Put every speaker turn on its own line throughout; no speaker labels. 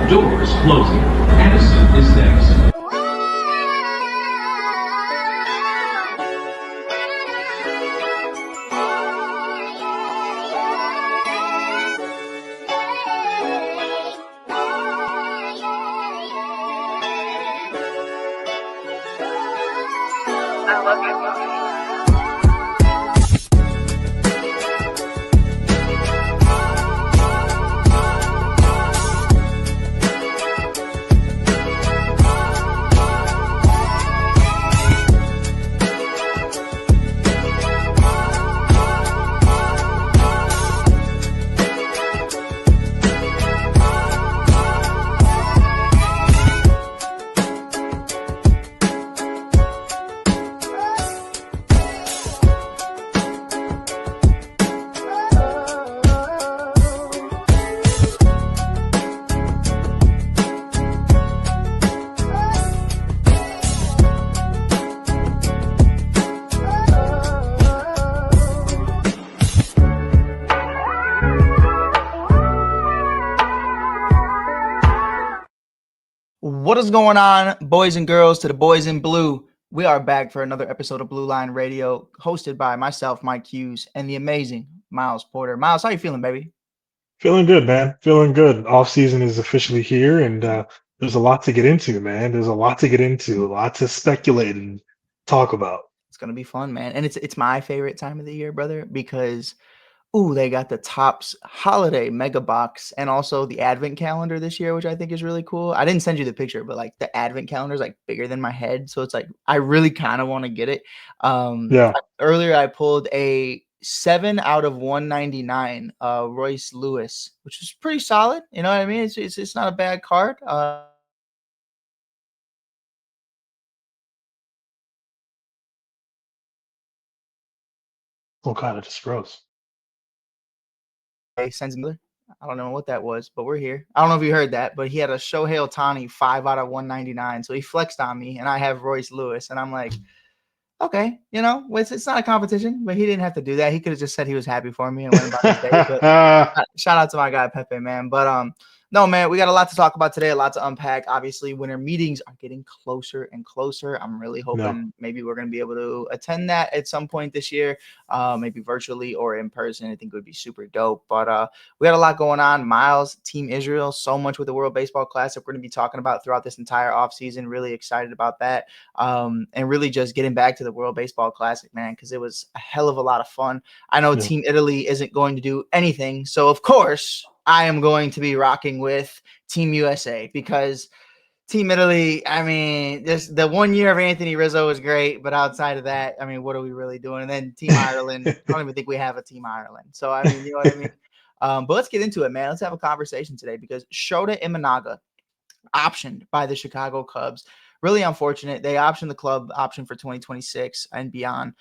Doors closing. Addison is next.
I love you.
What is going on, boys and girls, to the boys in blue? We are back for another episode of Blue Line Radio, hosted by myself, Mike Hughes, and the amazing Miles Porter. Miles, how you feeling, baby?
Feeling good, man. Feeling good. Offseason is officially here, and there's a lot to get into, man. There's a lot to get into, a lot to speculate and talk about.
It's gonna be fun, man, and it's my favorite time of the year, brother, because they got the Topps holiday mega box and also the advent calendar this year, which I think is really cool. I didn't send you the picture, but like the advent calendar is like bigger than my head, so it's like I really kind of want to get it.
Yeah.
Earlier I pulled a 7 out of 199 Royce Lewis, which is pretty solid. You know what I mean? It's not a bad card.
What kind of just gross?
Sends Miller. I don't know what that was, but we're here. I don't know if you heard that, but he had a Shohei Ohtani 5 out of 199. So he flexed on me, and I have Royce Lewis, and I'm like, okay, it's not a competition, but he didn't have to do that. He could have just said he was happy for me and went about his day. But shout out to my guy Pepe, man. But no, man, we got a lot to talk about today, a lot to unpack. Obviously, winter meetings are getting closer and closer. I'm really hoping maybe we're going to be able to attend that at some point this year, maybe virtually or in person. I think it would be super dope. But we got a lot going on. Miles, Team Israel, so much with the World Baseball Classic we're going to be talking about throughout this entire offseason. Really excited about that. And really just getting back to the World Baseball Classic, man, because it was a hell of a lot of fun. I know Team Italy isn't going to do anything. So, of course, I am going to be rocking with Team USA because Team Italy, I mean, the 1 year of Anthony Rizzo was great, but outside of that, I mean, what are we really doing? And then Team Ireland, I don't even think we have a Team Ireland. So, I mean, you know what I mean? But let's get into it, man. Let's have a conversation today because Shota Imanaga, optioned by the Chicago Cubs. Really unfortunate. They optioned the club option for 2026 and beyond.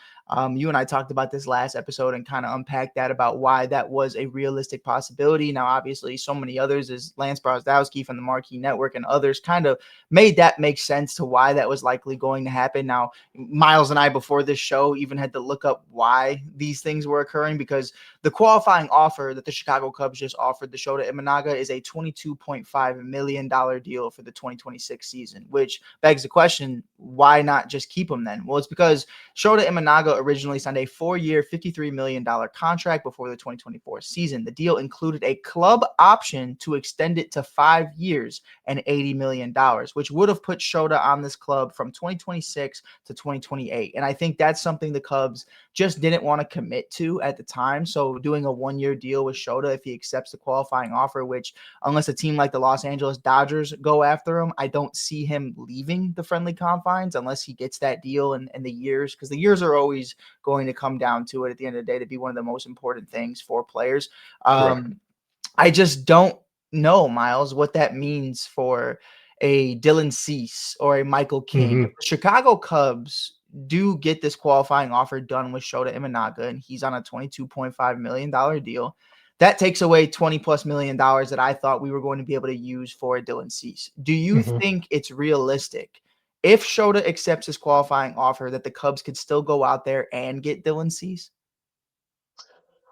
You and I talked about this last episode and kind of unpacked that about why that was a realistic possibility. Now, obviously, so many others, as Lance Brozdowski from the Marquee Network and others, kind of made that make sense to why that was likely going to happen. Now, Miles and I, before this show, even had to look up why these things were occurring because the qualifying offer that the Chicago Cubs just offered the Shota Imanaga is a $22.5 million deal for the 2026 season, which begs the question, why not just keep him then? Well, it's because Shota Imanaga originally signed a 4-year, $53 million contract before the 2024 season. The deal included a club option to extend it to 5 years and $80 million, which would have put Shota on this club from 2026 to 2028. And I think that's something the Cubs just didn't want to commit to at the time. So doing a 1-year deal with Shota, if he accepts the qualifying offer, which unless a team like the Los Angeles Dodgers go after him, I don't see him leaving the friendly confines unless he gets that deal and the years, because the years are always going to come down to it at the end of the day to be one of the most important things for players. I just don't know, Miles, what that means for a Dylan Cease or a Michael King. The Chicago Cubs do get this qualifying offer done with Shota Imanaga, and he's on a $22.5 million deal. That takes away $20+ million that I thought we were going to be able to use for Dylan Cease. Do you think it's realistic, if Shota accepts his qualifying offer, that the Cubs could still go out there and get Dylan Cease?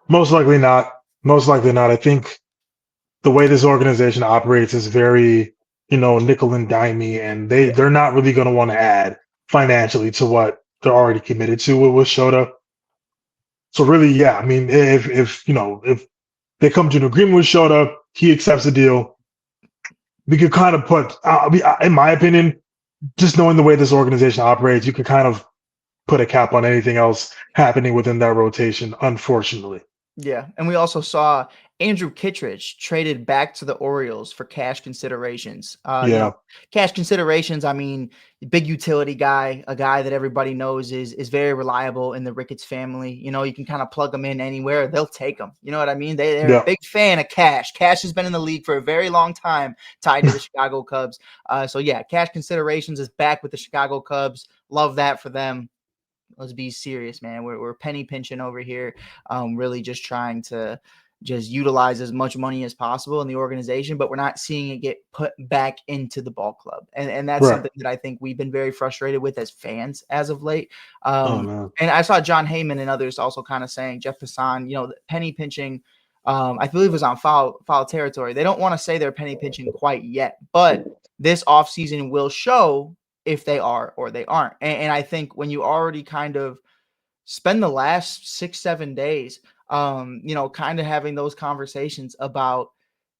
Most likely not. Most likely not. I think the way this organization operates is very, nickel and dimey, and they're not really going to want to add financially to what they're already committed to with Shota. So really, yeah, I mean, if they come to an agreement with Shota, he accepts the deal. We could kind of put, in my opinion, just knowing the way this organization operates, you could kind of put a cap on anything else happening within that rotation, unfortunately.
Yeah, and we also saw Andrew Kittredge traded back to the Orioles for cash considerations.
Yeah.
Cash considerations. I mean, big utility guy, a guy that everybody knows is very reliable in the Ricketts family. You can kind of plug them in anywhere; they'll take them. You know what I mean? They're
Yeah.
a big fan of Cash. Cash has been in the league for a very long time, tied to the Chicago Cubs. So yeah, cash considerations is back with the Chicago Cubs. Love that for them. Let's be serious, man. We're penny pinching over here. Really just trying to just utilize as much money as possible in the organization, but we're not seeing it get put back into the ball club. And that's
Right.
something that I think we've been very frustrated with as fans as of late.
Oh, man.
And I saw John Heyman and others also kind of saying, Jeff Passan, penny pinching, I believe it was on foul territory. They don't want to say they're penny pinching quite yet, but this offseason will show if they are or they aren't. And I think when you already kind of spend the last 6-7 days, kind of having those conversations about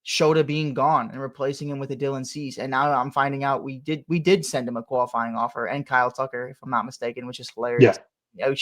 Shota being gone and replacing him with a Dylan Cease. And now I'm finding out we did send him a qualifying offer and Kyle Tucker, if I'm not mistaken, which is hilarious.
Yeah.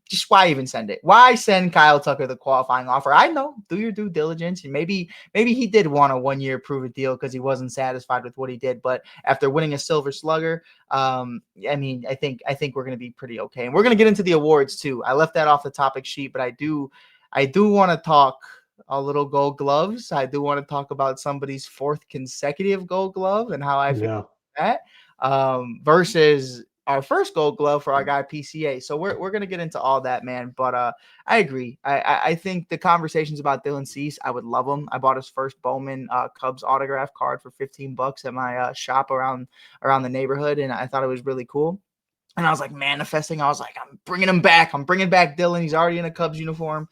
Just why even send it? Why send Kyle Tucker the qualifying offer? I know, do your due diligence. And maybe he did want a 1-year prove it deal because he wasn't satisfied with what he did. But after winning a Silver Slugger, I think we're going to be pretty okay. And we're going to get into the awards too. I left that off the topic sheet, but I do want to talk a little Gold Gloves. I do want to talk about somebody's 4th consecutive Gold Glove and how I feel about that versus our first Gold Glove for our guy PCA. So we're going to get into all that, man. But I agree. I think the conversations about Dylan Cease, I would love them. I bought his first Bowman Cubs autograph card for $15 at my shop around the neighborhood, and I thought it was really cool. And I was like manifesting. I was like, I'm bringing him back. I'm bringing back Dylan. He's already in a Cubs uniform.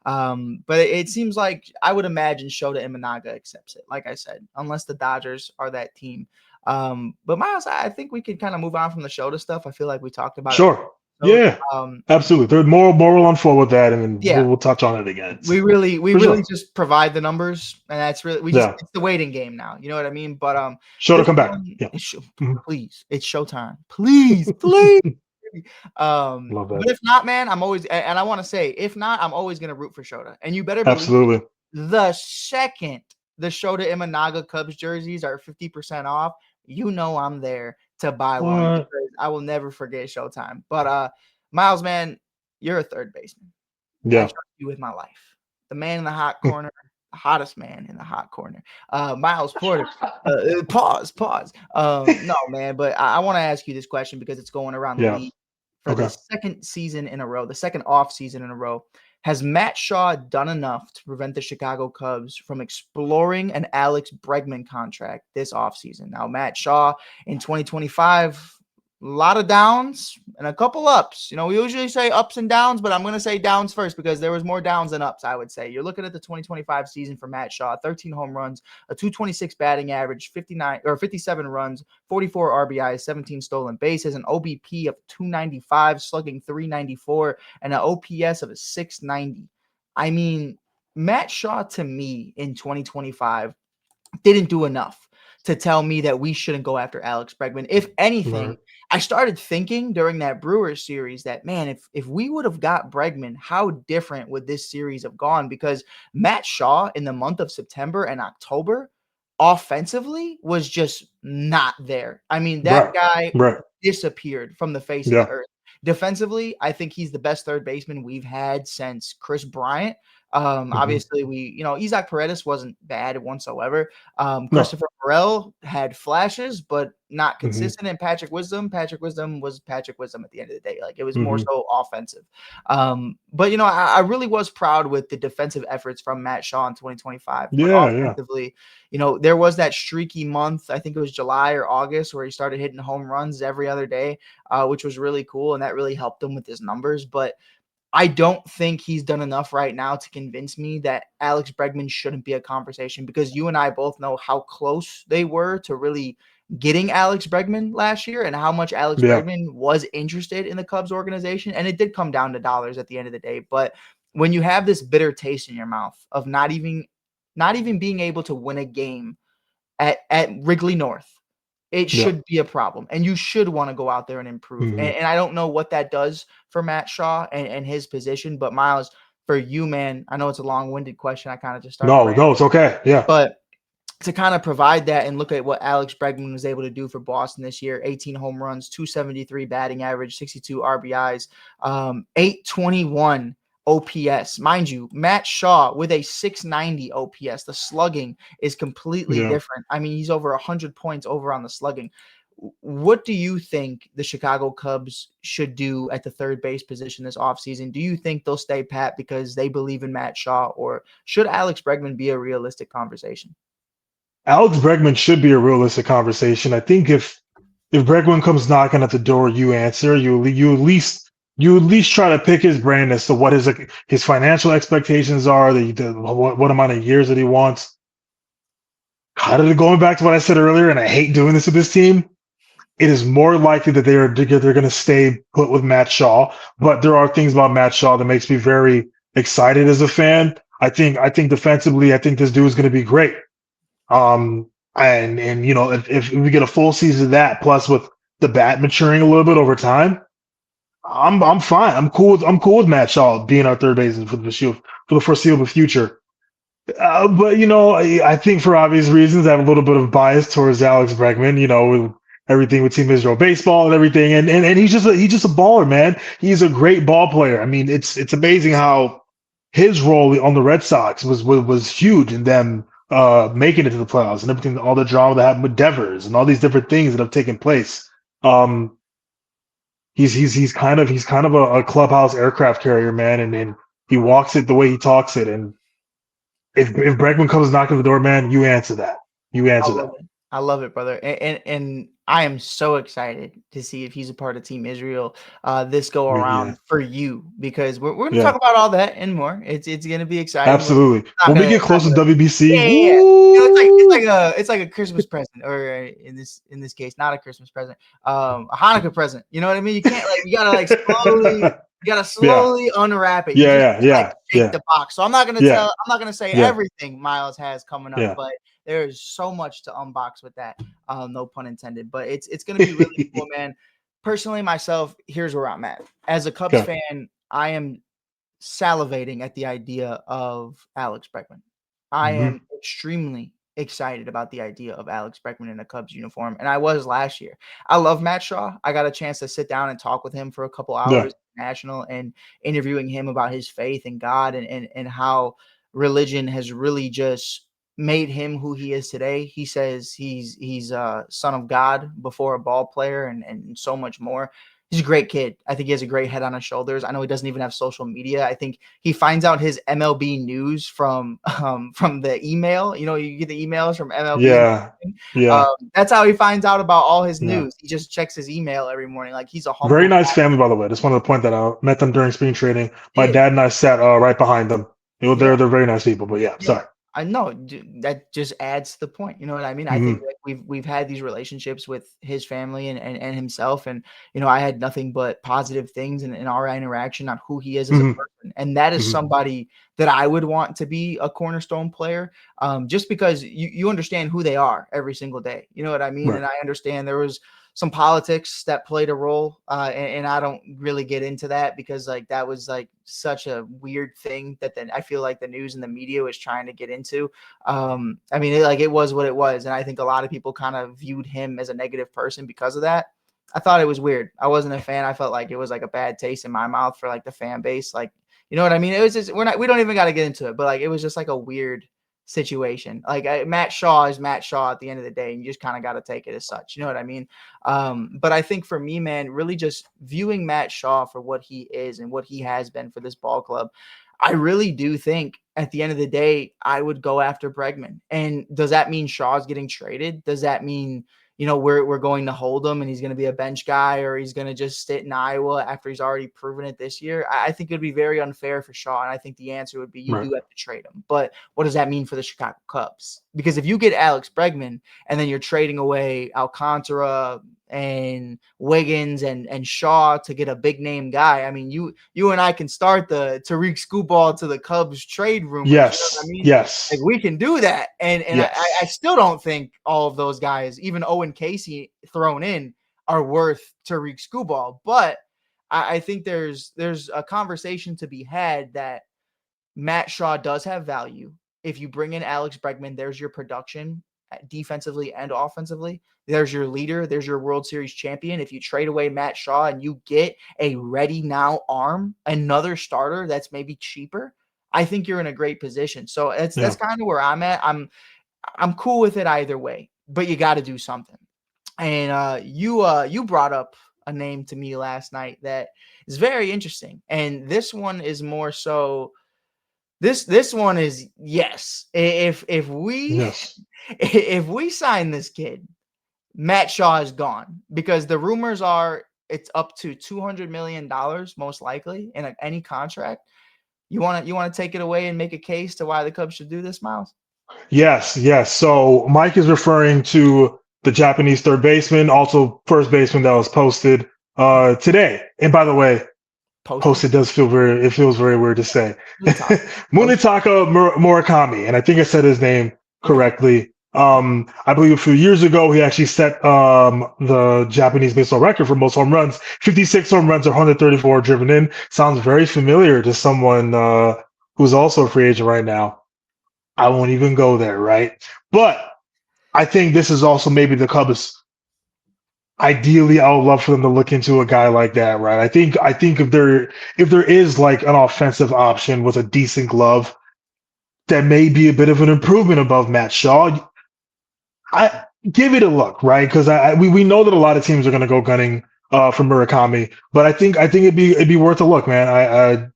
But it seems like I would imagine Shota Imanaga accepts it, like I said, unless the Dodgers are that team. But Miles, I think we could kind of move on from the Shota stuff. I feel like we talked about
Sure.
it.
Yeah. Absolutely. There's more will unfold with that, and then we'll touch on it again.
We really just provide the numbers, and that's really it's the waiting game now. You know what I mean? But
Shota come back.
Please, it's showtime. Please.
Love that.
But if not, man, I'm always, and I want to say, if not, I'm always going to root for Shota. And you better believe the second the Shota Imanaga Cubs jerseys are 50% off, I'm there to buy one because I will never forget Showtime. But Miles, man, you're a third baseman.
Yeah.
I trust you with my life. The man in the hot corner, the hottest man in the hot corner. Miles Porter. Pause. No, man, but I want to ask you this question because it's going around the league for the second season in a row, the second off season in a row. Has Matt Shaw done enough to prevent the Chicago Cubs from exploring an Alex Bregman contract this offseason? Now, Matt Shaw in 2025, a lot of downs and a couple ups. We usually say ups and downs, but I'm going to say downs first because there was more downs than ups, I would say. You're looking at the 2025 season for Matt Shaw, 13 home runs, a 226 batting average, 57 runs, 44 RBIs, 17 stolen bases, an OBP of 295, slugging 394, and an OPS of a 690. I mean, Matt Shaw to me in 2025 didn't do enough to tell me that we shouldn't go after Alex Bregman. If anything, I started thinking during that Brewers series that, man, if we would have got Bregman, how different would this series have gone? Because Matt Shaw in the month of September and October offensively was just not there. I mean, that guy disappeared from the face of the earth. Defensively, I think he's the best third baseman we've had since Chris Bryant. Obviously, Isaac Paredes wasn't bad whatsoever. Christopher Morel had flashes, but not consistent. And Patrick Wisdom was Patrick Wisdom at the end of the day. Like, it was more so offensive. But I really was proud with the defensive efforts from Matt Shaw in 2025. But offensively, there was that streaky month, I think it was July or August, where he started hitting home runs every other day, which was really cool. And that really helped him with his numbers. But I don't think he's done enough right now to convince me that Alex Bregman shouldn't be a conversation, because you and I both know how close they were to really getting Alex Bregman last year and how much Alex
Yeah.
Bregman was interested in the Cubs organization. And it did come down to dollars at the end of the day. But when you have this bitter taste in your mouth of not even being able to win a game at Wrigley North, it
Yeah.
should be a problem. And you should want to go out there and improve.
Mhm.
And I don't know what that does for Matt Shaw and his position. But Miles, for you, man, I know it's a long-winded question. I kind of just started
No, it's okay. Yeah.
but to kind of provide that and look at what Alex Bregman was able to do for Boston this year: 18 home runs, 273 batting average, 62 RBIs, 821 OPS. Mind you, Matt Shaw with a 690 OPS. The slugging is completely
Yeah.
different. I mean, he's over 100 points over on the slugging. What do you think the Chicago Cubs should do at the third base position this offseason? Do you think they'll stay pat because they believe in Matt Shaw, or should Alex Bregman be a realistic conversation?
Alex Bregman should be a realistic conversation. I think if Bregman comes knocking at the door, you answer. You at least try to pick his brain as to what his financial expectations are, what amount of years that he wants. Kind of going back to what I said earlier, and I hate doing this with this team. It is more likely that they're going to stay put with Matt Shaw, but there are things about Matt Shaw that makes me very excited as a fan. I think defensively, I think this dude is going to be great. And you know, if we get a full season of that, plus with the bat maturing a little bit over time, I'm fine. I'm cool with Matt Shaw being our third baseman for the foreseeable future. But you know, I think for obvious reasons, I have a little bit of bias towards Alex Bregman. You know, with everything with Team Israel baseball and everything, and he's just a baller, man. He's a great ball player. I mean, it's amazing how his role on the Red Sox was huge in them making it to the playoffs and everything, all the drama that happened with Devers and all these different things that have taken place. He's kind of a clubhouse aircraft carrier, man, and he walks it the way he talks it. And if Bregman comes knocking the door, man, you answer that. You
I
answer
love
that.
it. I love it, brother. And I am so excited to see if he's a part of Team Israel this go
Yeah,
around for you, because we're going to talk
yeah,
about all that and more. It's going to be exciting. We're
absolutely.
not
When we
gonna
get
not
close to
gonna
WBC,
yeah, yeah, yeah. You know,
woo,
it's like a Christmas present, or in this case, not a Christmas present, a Hanukkah present. You know what I mean? You can't, like, you gotta
yeah,
slowly unwrap it. You just
yeah,
can't, like,
yeah,
shake
yeah,
the box. So I'm not
yeah,
gonna say
yeah,
everything Miles has coming up,
yeah.
but there's so much to unbox with that. No pun intended. But it's gonna be really cool, man. Personally, myself, here's where I'm at. As a Cubs
Okay.
fan, I am salivating at the idea of Alex Bregman. I
Hmm.
am extremely excited about the idea of Alex Bregman in a Cubs uniform, and I was last year. I love Matt Shaw. I got a chance to sit down and talk with him for a couple
Yeah.
hours national, and interviewing him about his faith in God, and how religion has really just made him who he is today. He says he's a son of God before a ball player, and so much more. He's a great kid. I think he has a great head on his shoulders. I know he doesn't even have social media. I think he finds out his MLB news from the email. You know, you get the emails from MLB.
Yeah. Yeah.
That's how he finds out about all his
Yeah.
news. He just checks his email every morning. Like, he's a
Very
humble
nice
guy.
family, by the way. Just wanted to point that out. Met them during spring training. My
Yeah,
dad and I sat right behind them. You know,
yeah.
they're very nice people. But yeah,
Yeah,
sorry.
I know. That just adds to the point. You know what I mean? I think,
Hmm.
like, we've had these relationships with his family and himself, and I had nothing but positive things in our interaction on who he is as a
Hmm.
person, and that is
Hmm.
somebody that I would want to be a cornerstone player, just because you understand who they are every single day. You know what I mean?
Right.
And I understand there was some politics that played a role, and I don't really get into that, because, like, that was, like, such a weird thing that then I feel like the news and the media was trying to get into. I mean, it was what it was, and I think a lot of people kind of viewed him as a negative person because of that. I thought it was weird. I wasn't a fan. I felt like it was like a bad taste in my mouth for, like, the fan base. Like, you know what I mean? It was just, we don't even got to get into it, but, like, it was just like a weird situation. Like, Matt Shaw is Matt Shaw at the end of the day, and you just kind of got to take it as such. You know what I mean? But I think for me, man, really just viewing Matt Shaw for what he is and what he has been for this ball club, I really do think at the end of the day, I would go after Bregman. And does that mean Shaw's getting traded? Does that mean, we're going to hold him and he's going to be a bench guy, or he's going to just sit in Iowa after he's already proven it this year. I think it'd be very unfair for Shaw, and I think the answer would be you do have to trade him. But what does that mean for the Chicago Cubs? Because if you get Alex Bregman and then you're trading away Alcantara and Wiggins and Shaw to get a big name guy, I mean, you and I can start the Tariq Skubal to the Cubs trade rumors.
Yes,
I mean,
yes,
like we can do that, and
yes.
I still don't think all of those guys, even Owen Casey thrown in, are worth Tariq Skubal. But I think there's a conversation to be had that Matt Shaw does have value. If you bring in Alex Bregman, there's your production defensively and offensively. There's your leader. There's your World Series champion. If you trade away Matt Shaw and you get a ready now arm, another starter that's maybe cheaper, I think you're in a great position. So that's kind of where I'm at. I'm cool with it either way, but you got to do something. And you brought up a name to me last night that is very interesting, and this one is more so. This one is yes. If we if we sign this kid, Matt Shaw is gone, because the rumors are it's up to $200 million most likely in any contract. You want to take it away and make a case to why the Cubs should do this, Miles?
Yes, yes. So Mike is referring to the Japanese third baseman, also first baseman that was posted today. And by the way, posted does feel it feels very weird to say. Munetaka Murakami, and I think I said his name correctly. I believe a few years ago he actually set the Japanese baseball record for most home runs, 56 home runs or 134 driven in. Sounds very familiar to someone who's also a free agent right now. I won't even go there, right? But I think this is also maybe the Cubs. Ideally, I would love for them to look into a guy like that, right? I think if there is like an offensive option with a decent glove that may be a bit of an improvement above Matt Shaw, I give it a look, right? Because we know that a lot of teams are going to go gunning for Murakami, but I think it'd be worth a look, man.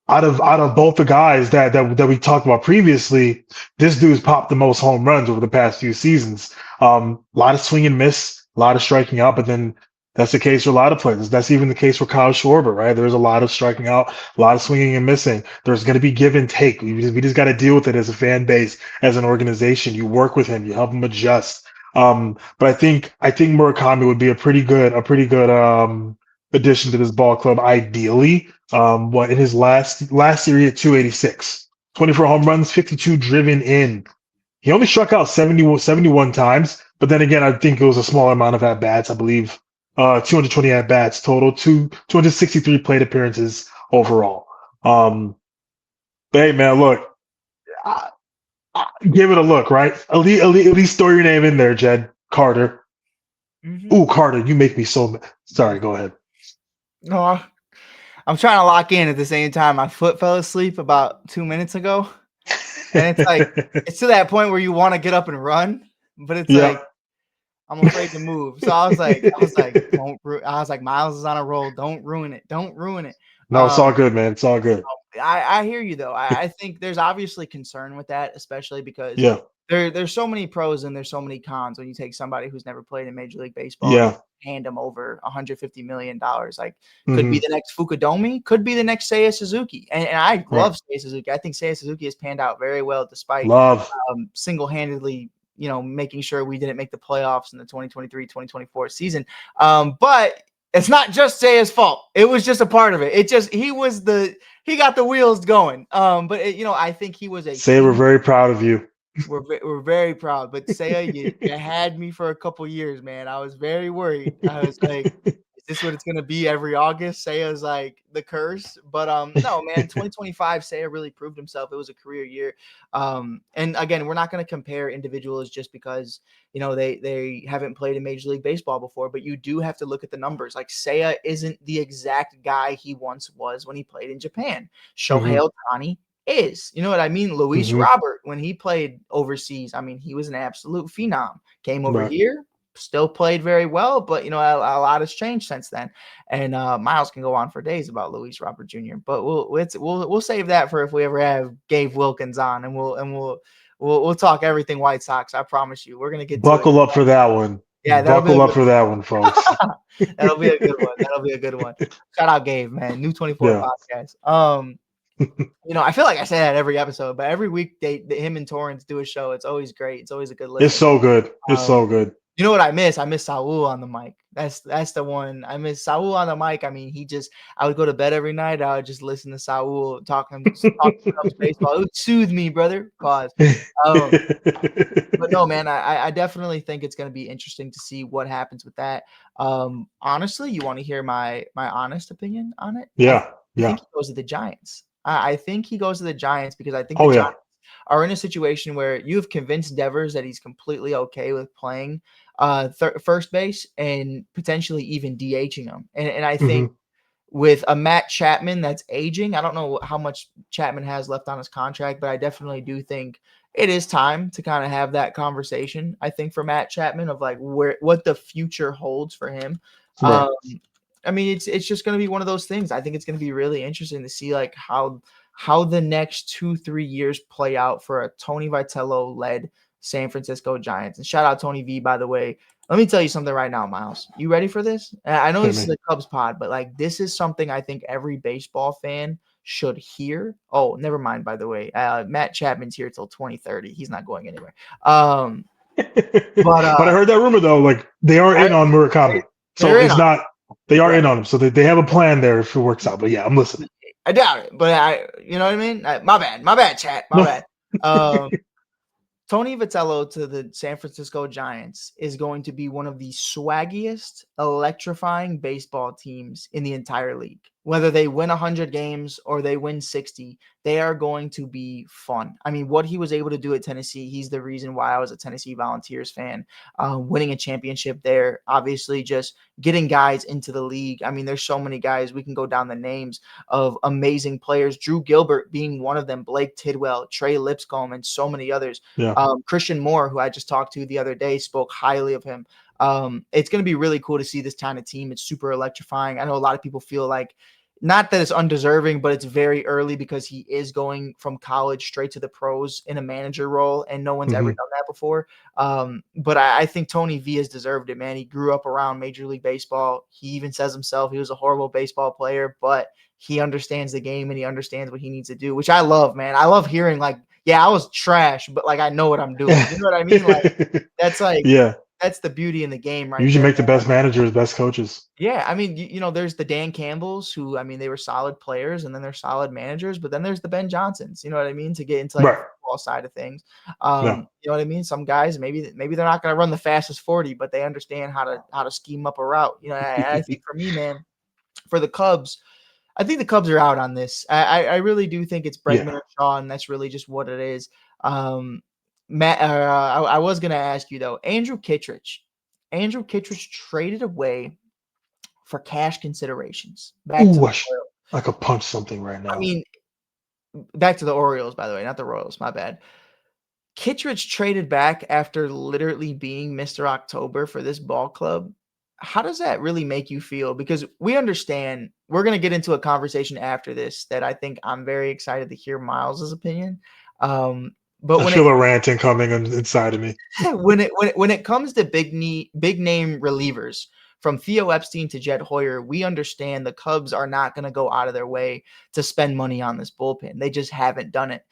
Out of both the guys that we talked about previously, this dude's popped the most home runs over the past few seasons. A lot of swing and miss, a lot of striking out, but then that's the case for a lot of players. That's even the case for Kyle Schwarber, right? There's a lot of striking out, a lot of swinging and missing. There's going to be give and take. We just got to deal with it as a fan base, as an organization. You work with him, you help him adjust. But I think Murakami would be a pretty good addition to this ball club, ideally. In his last year, he had 286, 24 home runs, 52 driven in. He only struck out 71 times, but then again, I think it was a smaller amount of at-bats. I believe 220 at-bats total, 263 plate appearances overall. But hey, man, look, give it a look, right? At least throw your name in there, Jed Carter. Mm-hmm. Ooh, Carter, you make me so. Sorry, go ahead.
No, I'm trying to lock in at the same time. My foot fell asleep about 2 minutes ago. And it's like, it's to that point where you want to get up and run, but it's like, I'm afraid to move. So I was like, Miles is on a roll. Don't ruin it. Don't ruin it.
No, it's all good, man. It's all good.
I hear you though. I think there's obviously concern with that, especially because there's so many pros and there's so many cons when you take somebody who's never played in Major League Baseball and hand them over $150 million. Like, could be the next Fukudomi, could be the next Seiya Suzuki. And I love Seiya Suzuki. I think Seiya Suzuki has panned out very well despite single-handedly, making sure we didn't make the playoffs in the 2023-2024 season. But it's not just Seiya's fault. It was just a part of it. He got the wheels going. But I think he was
Seiya, we're very proud of you.
We're very proud, but Seiya, you had me for a couple years, man. I was very worried. I was like, is this what it's gonna be every August? Seiya's like the curse, but no, man. 2025, Seiya really proved himself. It was a career year, and again, we're not gonna compare individuals just because they haven't played in Major League Baseball before, but you do have to look at the numbers. Like, Seiya isn't the exact guy he once was when he played in Japan. Shohei Ohtani is. You know what I mean? Luis Robert, when he played overseas, I mean, he was an absolute phenom. Came over here, still played very well, but a lot has changed since then. And Miles can go on for days about Luis Robert Jr., but we'll save that for if we ever have Gabe Wilkins on, and we'll talk everything White Sox. I promise you, we're gonna get
buckle up for that one.
Yeah, that'll be a
Buckle up
good
for that one, folks.
that'll be a good one. That'll be a good one. Shout out Gabe, man. New 24
Yeah.
podcast. I feel like I say that every episode, but every week him and Torrance do a show. It's always great. It's always a good listen.
It's so good. It's
Um,
so good.
You know what I miss? I miss Saul on the mic. That's the one. I miss Saul on the mic. I mean, I would go to bed every night. I would just listen to Saul talking Cubs baseball. It would soothe me, brother. Pause. But no, man, I definitely think it's going to be interesting to see what happens with that. Honestly, you want to hear my honest opinion on it?
Yeah.
I
Yeah.
think he goes to the Giants. I think he goes to the Giants because I think the
Oh, yeah.
Giants are in a situation where you have convinced Devers that he's completely okay with playing first base and potentially even DHing him. And I think
Mhm.
with a Matt Chapman that's aging, I don't know how much Chapman has left on his contract, but I definitely do think it is time to kind of have that conversation. I think for Matt Chapman of like what the future holds for him.
Right.
I mean, it's just going to be one of those things. I think it's going to be really interesting to see like how the next 2-3 years play out for a Tony Vitello led San Francisco Giants. And shout out Tony V, by the way. Let me tell you something right now, Miles. You ready for this? I know
Hit
this is
me.
a Cubs pod, but like this is something I think every baseball fan should hear. Oh, never mind, by the way. Matt Chapman's here till 2030. He's not going anywhere. But
But I heard that rumor though, like they are in on Murakami. So
they're in
it's
on
not they are
right.
in on him. So they have a plan there if it works out. But yeah, I'm listening.
I doubt it, but you know what I mean? My bad, chat. My bad. Tony Vitello to the San Francisco Giants is going to be one of the swaggiest, electrifying baseball teams in the entire league. Whether they win 100 games or they win 60, they are going to be fun. I mean, what he was able to do at Tennessee, he's the reason why I was a Tennessee Volunteers fan. Winning a championship there, obviously just getting guys into the league. I mean, there's so many guys. We can go down the names of amazing players. Drew Gilbert being one of them, Blake Tidwell, Trey Lipscomb, and so many others.
Yeah.
Christian Moore, who I just talked to the other day, spoke highly of him. It's going to be really cool to see this kind of team. It's super electrifying. I know a lot of people feel like not that it's undeserving, but it's very early because he is going from college straight to the pros in a manager role, and no one's ever done that before. But I think Tony V has deserved it, man. He grew up around Major League Baseball. He even says himself he was a horrible baseball player, but he understands the game and he understands what he needs to do, which I love, man. I love hearing like, yeah, I was trash, but like I know what I'm doing. You know what I mean? Like that's like
yeah.
that's the beauty in the game right
Usually
there.
make the best managers, best coaches.
Yeah, I mean, there's the Dan Campbells who, I mean, they were solid players and then they're solid managers, but then there's the Ben Johnsons, you know what I mean, to get into like
Right.
the football side of things.
Yeah.
You know what I mean? Some guys maybe they're not going to run the fastest 40, but they understand how to scheme up a route. I think for me, man, for the Cubs, I think the Cubs are out on this. I really do think it's Bregman or Shaw, and that's really just what it is. Matt, I was going to ask you though, Andrew Kittredge traded away for cash considerations. Back to the Royals.
I could punch something right now.
I mean, back to the Orioles, by the way, not the Royals. My bad. Kittredge traded back after literally being Mr. October for this ball club. How does that really make you feel? Because we understand we're going to get into a conversation after this that I think I'm very excited to hear Miles's opinion. But
I feel a ranting coming inside of me.
when it comes to big name relievers, from Theo Epstein to Jed Hoyer, we understand the Cubs are not going to go out of their way to spend money on this bullpen. They just haven't done it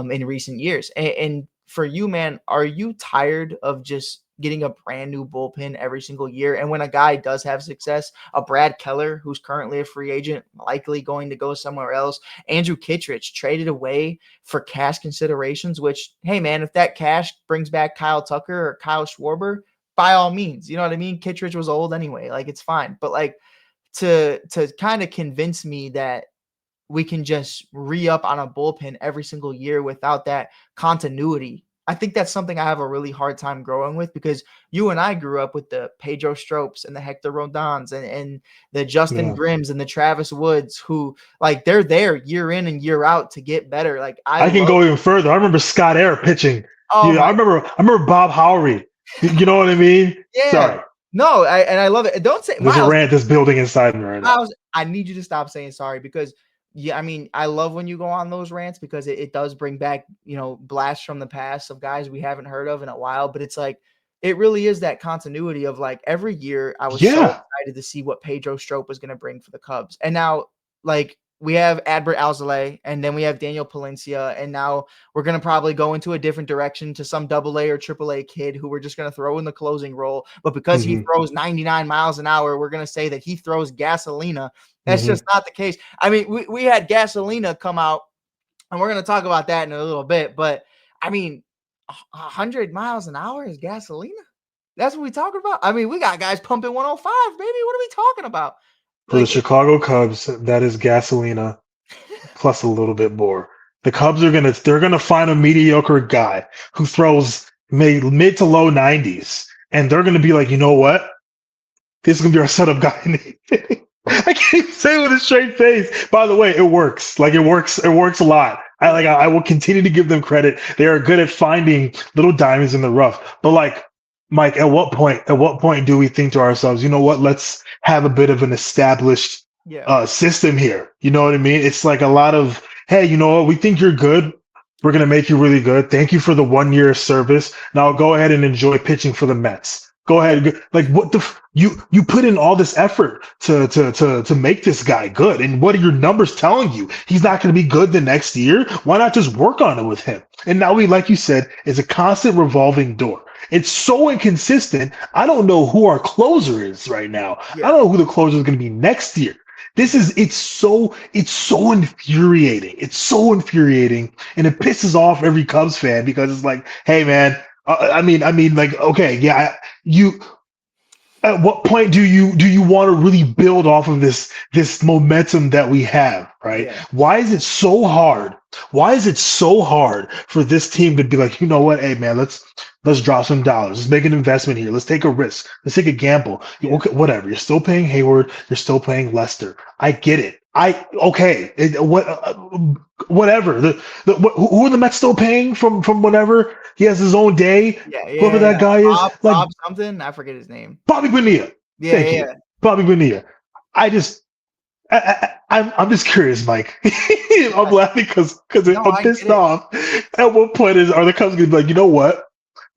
in recent years. And for you, man, are you tired of just getting a brand new bullpen every single year? And when a guy does have success, a Brad Keller, who's currently a free agent, likely going to go somewhere else, Andrew Kittredge traded away for cash considerations, which, hey, man, if that cash brings back Kyle Tucker or Kyle Schwarber, by all means, you know what I mean? Kittredge was old anyway, like it's fine. But like to kind of convince me that we can just re-up on a bullpen every single year without that continuity, I think that's something I have a really hard time growing with, because you and I grew up with the Pedro Stropes and the Hector Rondons and the Justin Grimms and the Travis Woods, who like they're there year in and year out to get better. Like
I can go even further. I remember Scott Air pitching.
Oh,
I remember Bob Howery. You know what I mean?
Yeah.
Sorry.
No, I love it. Don't say
there's
Miles,
a rant that's building inside me right now.
Miles, I need you to stop saying sorry, because I mean, I love when you go on those rants because it does bring back, blasts from the past of guys we haven't heard of in a while. But it's like it really is that continuity of like every year I was so
Yeah.
excited to see what Pedro Strop was going to bring for the Cubs. And now like we have Adbert Alzolay and then we have Daniel Palencia. And now we're going to probably go into a different direction to some AA or AAA kid who we're just going to throw in the closing role. But because he throws 99 miles an hour, we're going to say that he throws gasolina. That's just not the case. I mean, we had gasolina come out and we're going to talk about that in a little bit. But I mean, 100 miles an hour is gasolina. That's what we talking about. I mean, we got guys pumping 105, baby. What are we talking about?
For the Chicago Cubs, that is gasolina plus a little bit more. The Cubs they're gonna find a mediocre guy who throws mid to low 90s, and they're gonna be like, you know what? This is gonna be our setup guy. I can't even say it with a straight face. By the way, it works. Like it works a lot. I will continue to give them credit. They are good at finding little diamonds in the rough. But like, Mike, at what point do we think to ourselves, you know what? Let's have a bit of an established system here. You know what I mean? It's like a lot of, hey, you know what? We think you're good. We're gonna make you really good. Thank you for the 1 year service. Now go ahead and enjoy pitching for the Mets. Go ahead. Like what you put in all this effort to make this guy good. And what are your numbers telling you? He's not going to be good the next year. Why not just work on it with him? And now like you said, is a constant revolving door. It's so inconsistent. I don't know who our closer is right now. I don't know who the closer is going to be next year. It's so infuriating. It's so infuriating. And it pisses off every Cubs fan because it's like, hey man, I mean, like, okay, yeah, at what point do you want to really build off of this momentum that we have, right?
Yeah.
Why is it so hard? Why is it so hard for this team to be like, you know what, hey man, let's drop some dollars. Let's make an investment here. Let's take a risk. Let's take a gamble. Okay, whatever. You're still paying Hayward. You're still paying Lester. I get it. Whatever. Who are the Mets still paying from whenever he has his own day? Whoever that guy is,
Bob something. I forget his name.
Bobby Bonilla. Thank you, Bobby Bonilla. I'm just curious, Mike. I'm laughing because I'm pissed off. At what point are the Cubs gonna be like, you know what?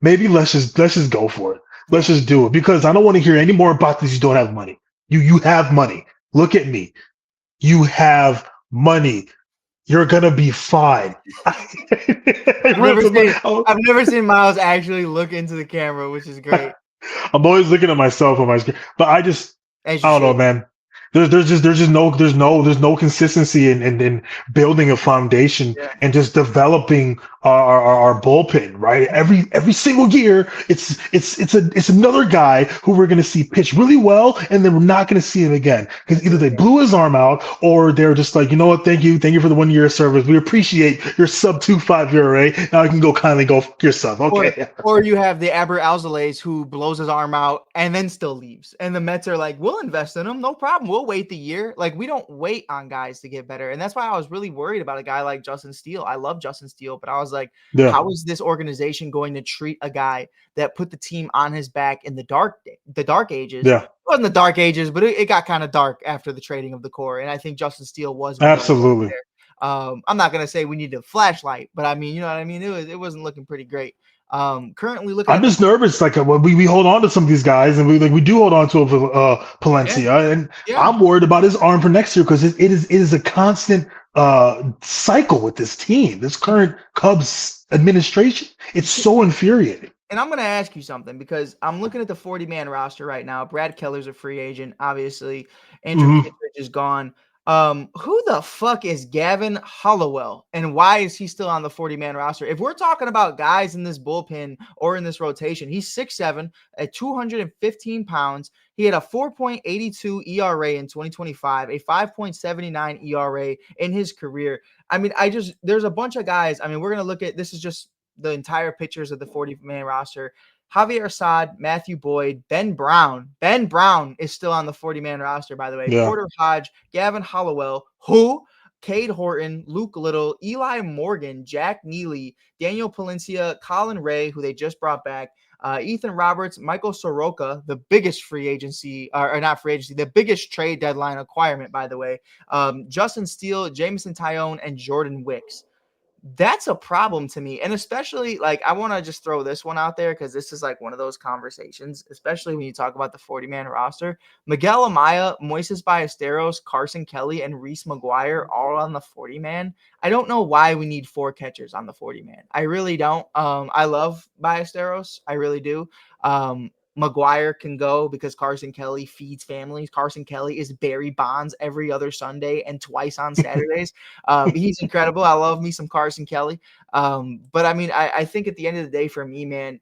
Maybe let's just go for it. Let's just do it because I don't want to hear any more about this. You don't have money. You have money. Look at me. You have money. You're gonna be fine.
I've never seen Miles actually look into the camera, which is great.
I'm always looking at myself on my screen, but I don't know, man. There's no consistency in building a foundation and just developing our bullpen, right? Every single year, it's another guy who we're gonna see pitch really well, and then we're not gonna see him again because either they blew his arm out or they're just like, you know what, thank you for the 1 year service. We appreciate your sub 2.5 ERA. Now I can kindly go fuck yourself. Okay.
Or you have the Adbert Alzolay who blows his arm out and then still leaves, and the Mets are like, we'll invest in him, no problem. We'll wait the year. Like we don't wait on guys to get better, and that's why I was really worried about a guy like Justin Steele. I love Justin Steele, but I was like, how is this organization going to treat a guy that put the team on his back in the dark ages?
Yeah.
It wasn't the dark ages, but it got kind of dark after the trading of the core, and I think Justin Steele was
absolutely.
I'm not gonna say we need a flashlight, but I mean, you know what I mean. It wasn't looking pretty great. Currently looking.
I'm just nervous. Like we hold on to some of these guys, and we do hold on to Palencia, and I'm worried about his arm for next year because it is a constant cycle with this team. This current Cubs administration, it's so infuriating.
And I'm going to ask you something because I'm looking at the 40-man roster right now. Brad Keller's a free agent, obviously. Andrew Kittredge is gone. Who the fuck is Gavin Hollowell, and why is he still on the 40-man roster? If we're talking about guys in this bullpen or in this rotation, he's 6'7" at 215 pounds. He had a 4.82 ERA in 2025, a 5.79 ERA in his career. I mean, there's a bunch of guys. I mean, we're going to look at, this is just the entire pictures of the 40-man roster. Javier Assad, Matthew Boyd, Ben Brown. Ben Brown is still on the 40-man roster, by the way.
Yeah.
Porter Hodge, Gavin Hollowell, Cade Horton, Luke Little, Eli Morgan, Jack Neely, Daniel Palencia, Colin Ray, who they just brought back, Ethan Roberts, Michael Soroka, the biggest free agency, or not free agency, the biggest trade deadline acquirement, by the way, Justin Steele, Jameson Tyone, and Jordan Wicks. That's a problem to me. And especially, like, I want to just throw this one out there because this is like one of those conversations, especially when you talk about the 40-man roster. Miguel Amaya, Moises Ballesteros, Carson Kelly, and Reese McGuire all on the 40-man. I don't know why we need 4 catchers on the 40-man. I really don't. I love Ballesteros. I really do. McGuire can go because Carson Kelly feeds families. Carson Kelly is Barry Bonds every other Sunday and twice on Saturdays. He's incredible. I love me some Carson Kelly. But I mean, I think at the end of the day, for me, man,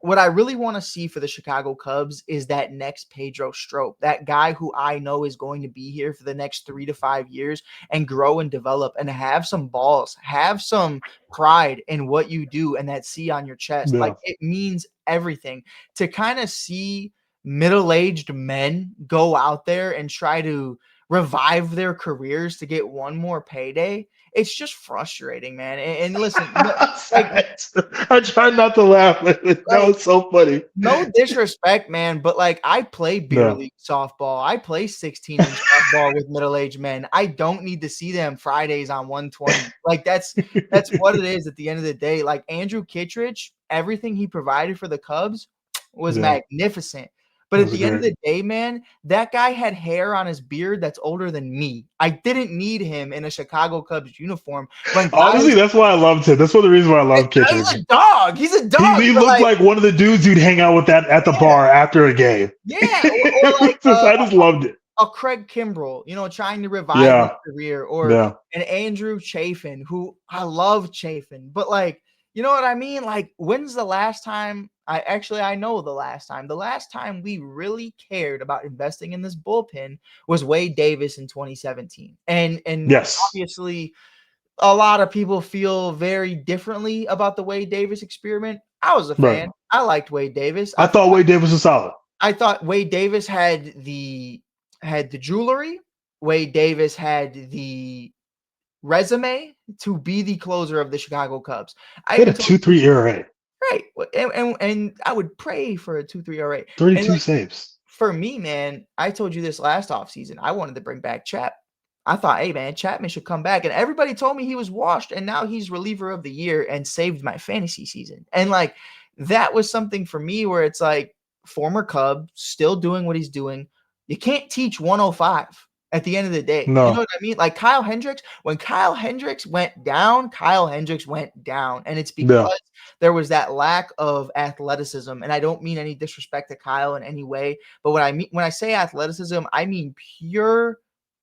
what I really want to see for the Chicago Cubs is that next Pedro Strop, that guy who I know is going to be here for the next 3 to 5 years and grow and develop and have some balls, have some pride in what you do and that C on your chest.
Yeah.
Like, it means everything to kind of see middle-aged men go out there and try to revive their careers to get one more payday. It's just frustrating, man. And listen, like,
I try not to laugh. That was so funny.
No disrespect, man, but like, I play beer
No.
league softball. I play 16-inch softball with middle-aged men. I don't need to see them Fridays on 120. Like, that's what it is at the end of the day. Like, Andrew Kittredge, everything he provided for the Cubs was magnificent. But at the end of the day, man, that guy had hair on his beard that's older than me. I didn't need him in a Chicago Cubs uniform.
Honestly, that's why I loved him. That's one of the reasons why I love Kittredge.
He's a dog. He's a dog.
He looked like one of the dudes you'd hang out with at the bar after a game.
Yeah. Or like,
I just loved it.
A Craig Kimbrell, trying to revive his career, or an Andrew Chafin, who I love Chafin, but like, you know what I mean? Like, when's the last time? I know the last time. The last time we really cared about investing in this bullpen was Wade Davis in 2017. And
yes,
obviously a lot of people feel very differently about the Wade Davis experiment. I was a fan. Right. I liked Wade Davis.
I thought Wade Davis was solid.
I thought Wade Davis had the jewelry. Wade Davis had the resume to be the closer of the Chicago Cubs.
He had a 2.3 ERA.
Right. And I would pray for a 2.3 ERA.
32 saves.
For me, man, I told you this last offseason. I wanted to bring back Chap. I thought, hey, man, Chapman should come back. And everybody told me he was washed, and now he's reliever of the year and saved my fantasy season. And, like, that was something for me where it's like, former Cub, still doing what he's doing. You can't teach 105 at the end of the day.
No.
You know what I mean? Like Kyle Hendricks, when Kyle Hendricks went down, Kyle Hendricks went down. And it's because there was that lack of athleticism. And I don't mean any disrespect to Kyle in any way. But when I say athleticism, I mean pure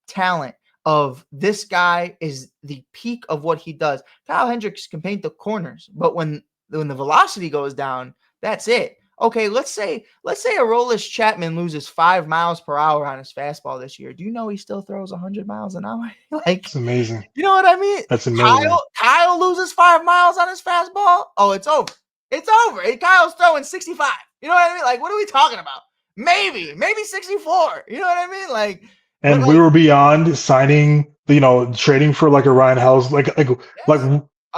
talent of this guy is the peak of what he does. Kyle Hendricks can paint the corners, but when the velocity goes down, that's it. Okay, let's say Aroldis Chapman loses 5 miles per hour on his fastball this year. Do you know he still throws 100 miles an hour? Like,
it's amazing.
You know what I mean?
That's amazing.
Kyle loses 5 miles on his fastball. Oh, it's over. It's over. Kyle's throwing 65. You know what I mean? Like, what are we talking about? Maybe 64. You know what I mean? Like,
and we were beyond signing, trading for like a Ryan House, like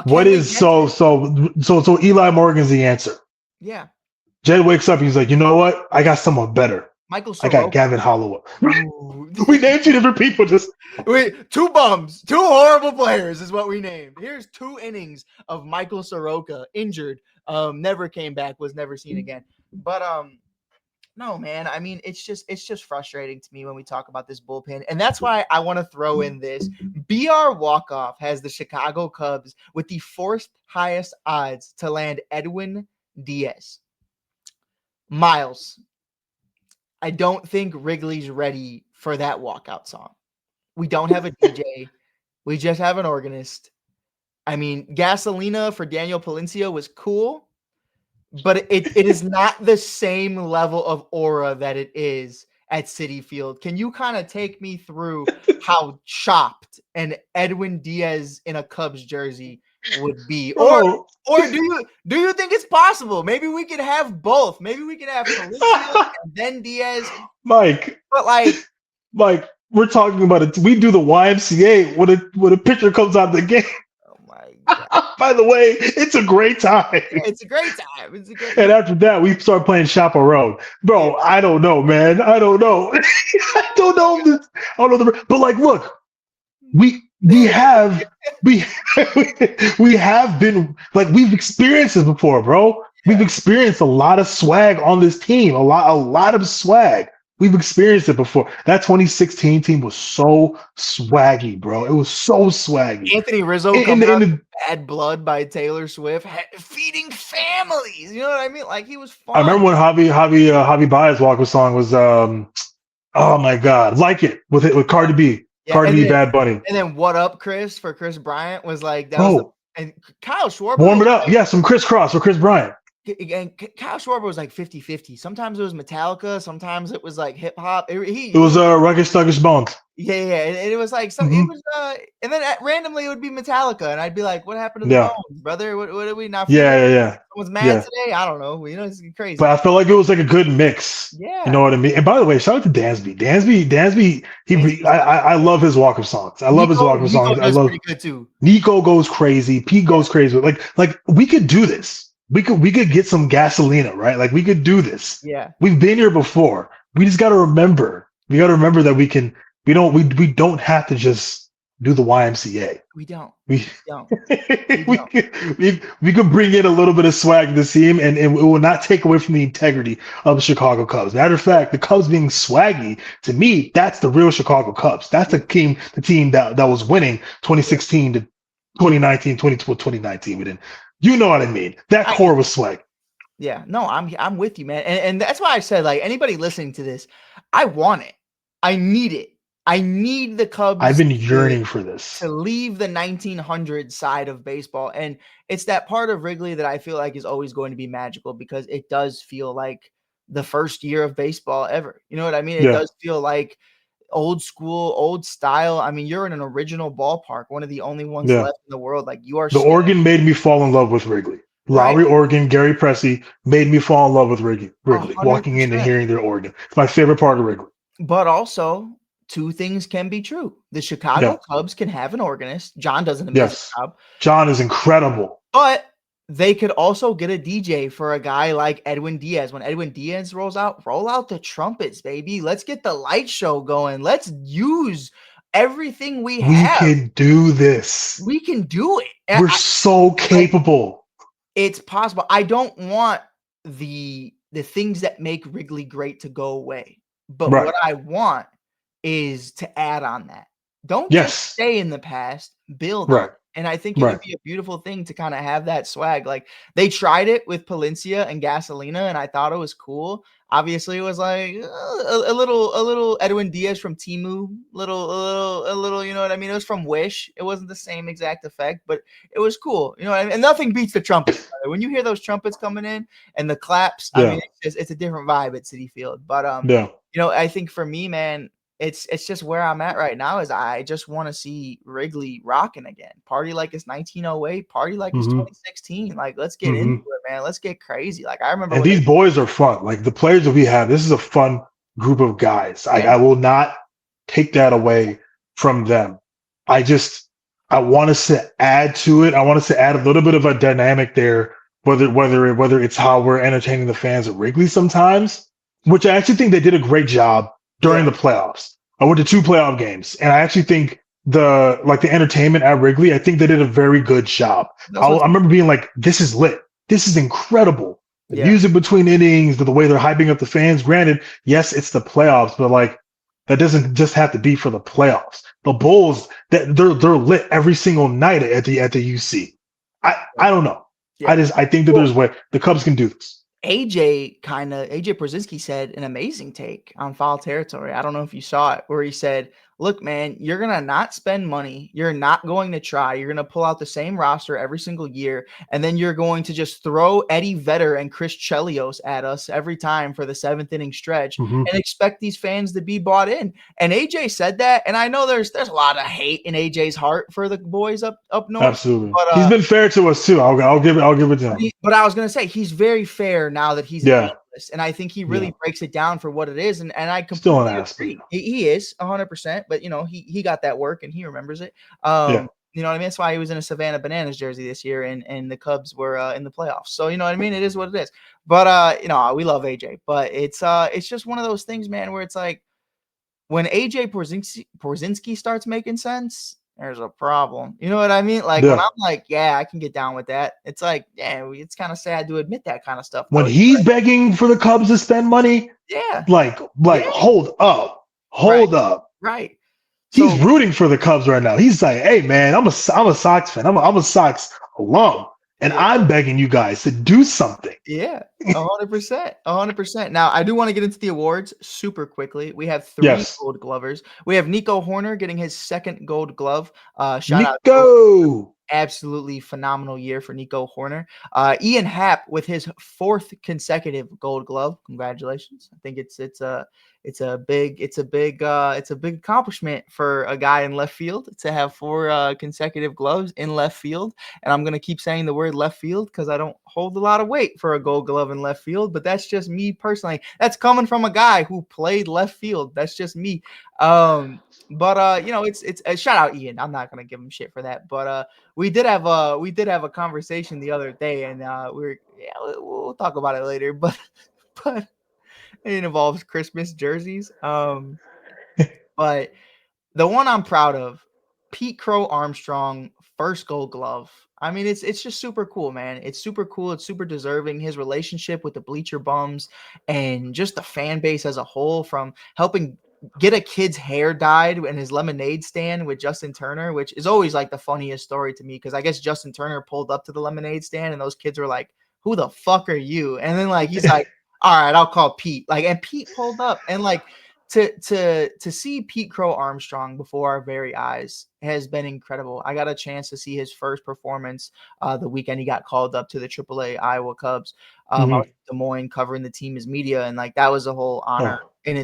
what is so Eli Morgan's the answer.
Yeah.
Jed wakes up. He's like, you know what? I got someone better.
Michael Soroka.
I got Gavin Holloway. We named 2 different people.
Wait, 2 bums, 2 horrible players is what we named. Here's 2 innings of Michael Soroka, injured, never came back, was never seen again. But no, man. I mean, it's just frustrating to me when we talk about this bullpen, and that's why I want to throw in this. BR Walkoff has the Chicago Cubs with the 4th highest odds to land Edwin Diaz. Miles, I don't think Wrigley's ready for that walkout song. We don't have a DJ. We just have an organist. I mean, Gasolina for Daniel Palencia was cool, but it is not the same level of aura that it is at Citi Field. Can you kind of take me through how chopped an Edwin Diaz in a Cubs jersey would be? Or do you think it's possible? Maybe we could have both. Maybe we could have Palencia and then Diaz.
Mike, we're talking about it. We do the YMCA when a pitcher comes out of the game.
Oh my God.
By the way, it's a great time.
It's a great time.
And after that, we start playing Chaperone. Bro, I don't know, man. I don't know. I don't know. But like, look, we have we we have been like we've experienced this before, bro. We've experienced a lot of swag on this team, a lot of swag. We've experienced it before. That 2016 team was so swaggy, bro. It was so swaggy.
Anthony Rizzo
In
coming
the, in
out
the,
Bad Blood by Taylor Swift, feeding families. You know what I mean? Like he was
I
fun.
remember when Javi Baez Walker song was oh my god, like it with Cardi B,
Yeah,
Cardi B, Bad Bunny.
And then What Up, Chris for Chris Bryant was like that was
Bro,
and Kyle Schwarber
warm
was
it up. Yeah, some crisscross for Chris Bryant.
and Kyle Schwarber was like 50-50. Sometimes it was Metallica, sometimes it was like hip hop.
It was Rugged Sluggish Bones.
Yeah, and it was like some.
Mhm.
It was and then randomly it would be Metallica, and I'd be like, "What happened to the
Yeah.
Bones, brother? What are we not?
Yeah.
Someone's mad
Yeah.
today? I don't know. You know, it's crazy."
But I felt like it was like a good mix.
Yeah.
You know what I mean? And by the way, shout out to Dansby. I love his walk of songs. I love his walk of songs. I love
pretty good too.
Nico goes crazy. Pete goes crazy. Like we could do this. We could get some gasolina, right? Like we could do this.
Yeah.
We've been here before. We just gotta remember. We gotta remember that we don't have to just do the YMCA.
We don't.
We
don't.
we could bring in a little bit of swag to the team, and it will not take away from the integrity of the Chicago Cubs. Matter of fact, the Cubs being swaggy, to me, that's the real Chicago Cubs. That's the team that was winning 2016 to 2019, 2019. We didn't. You know what I mean? That core was swag.
Yeah, no, I'm with you, man, and that's why I said like anybody listening to this, I want it, I need it. I need the Cubs.
I've been yearning for this
to leave the 1900 side of baseball. And it's that part of Wrigley that I feel like is always going to be magical because it does feel like the first year of baseball ever. You know what I mean? It does feel like old school, old style. I mean, you're in an original ballpark, one of the only ones left in the world. Like you are.
The Oregon made me fall in love with Wrigley. Lowry, Oregon, Gary Pressey made me fall in love with Wrigley. 100%. Walking in and hearing their Oregon. It's my favorite part of Wrigley.
But also, two things can be true. The Chicago Cubs can have an organist. John does an amazing job.
John is incredible.
But they could also get a DJ for a guy like Edwin Diaz. When Edwin Diaz rolls out, roll out the trumpets, baby. Let's get the light show going. Let's use everything we have.
We can do this.
We can do it.
We're so capable.
It's possible. I don't want the things that make Wrigley great to go away. But what I want is to add on that. Don't just stay in the past, build on it. And I think it would be a beautiful thing to kind of have that swag. Like they tried it with Palencia and Gasolina, and I thought it was cool. Obviously, it was like a little Edwin Diaz from Timu, a little, you know what I mean? It was from Wish. It wasn't the same exact effect, but it was cool. You know what I mean? And nothing beats the trumpets. When you hear those trumpets coming in and the claps, I mean, it's a different vibe at Citi Field. But you know, I think for me, man, it's just where I'm at right now is I just want to see Wrigley rocking again. Party like it's 1908, party like it's 2016. Like, let's get into it, man. Let's get crazy. Like, I remember.
And these boys are fun. Like, the players that we have, this is a fun group of guys. I will not take that away from them. I want us to add to it. I want us to add a little bit of a dynamic there, whether it's how we're entertaining the fans at Wrigley sometimes, which I actually think they did a great job during the playoffs. I went to 2 playoff games, and I actually think the entertainment at Wrigley, I think they did a very good job. I remember being like, this is lit. This is incredible. The music between innings, the way they're hyping up the fans. Granted, yes, it's the playoffs, but like that doesn't just have to be for the playoffs. The Bulls, they're lit every single night at the UC. I don't know. I think that there's a way the Cubs can do this.
AJ Pierzynski said an amazing take on Foul Territory. I don't know if you saw it, where he said, look, man, you're going to not spend money. You're not going to try. You're going to pull out the same roster every single year. And then you're going to just throw Eddie Vedder and Chris Chelios at us every time for the 7th inning stretch and expect these fans to be bought in. And AJ said that. And I know there's a lot of hate in AJ's heart for the boys up north.
Absolutely. But, he's been fair to us too. I'll give it to him.
But I was going to say, he's very fair now that he's and I think he really breaks it down for what it is. And I completely agree. He is 100%, but you know, he got that work and he remembers it. You know what I mean? That's why he was in a Savannah Bananas jersey this year and the Cubs were in the playoffs. So, you know what I mean? It is what it is. But, you know, we love AJ, but it's just one of those things, man, where it's like when AJ Pierzynski starts making sense, there's a problem. You know what I mean? Like when
Yeah.
I'm like, yeah, I can get down with that. It's like, yeah, it's kind of sad to admit that kind of stuff.
When
Though.
he's begging for the Cubs to spend money,
Yeah,
like
yeah,
hold up,
right,
hold up.
right.
He's
So
rooting for the Cubs right now. He's like, hey man, I'm a Sox fan. I'm a Sox alum, and
yeah,
I'm begging you guys to do something.
yeah, 100%, 100%. Now I do want to get into the awards super quickly. We have 3
Yes,
Gold Glovers. We have Nico Horner getting his 2nd Gold Glove. Shout out to
Nico.
absolutely phenomenal year for Nico Horner. Ian Happ with his 4th consecutive Gold Glove. Congratulations! I think it's a big accomplishment for a guy in left field to have 4 consecutive gloves in left field. And I'm gonna keep saying the word left field because I don't hold a lot of weight for a Gold Glove in left field. But that's just me personally. That's coming from a guy who played left field. That's just me. But it's a shout out Ian. I'm not gonna give him shit for that. But we did have a conversation the other day, and we'll talk about it later. But it involves Christmas jerseys. But the one I'm proud of, Pete Crow Armstrong, 1st Gold Glove. I mean, it's just super cool, man. It's super cool. It's super deserving. His relationship with the bleacher bums and just the fan base as a whole, from helping get a kid's hair dyed in his lemonade stand with Justin Turner, which is always like the funniest story to me because I guess Justin Turner pulled up to the lemonade stand and those kids were like, "Who the fuck are you?" And then like he's like, "All right, I'll call Pete." Like, and Pete pulled up and like to see Pete Crow Armstrong before our very eyes has been incredible. I got a chance to see his first performance the weekend he got called up to the AAA Iowa Cubs. I was in Des Moines covering the team as media, and like that was a whole honor
Oh,
in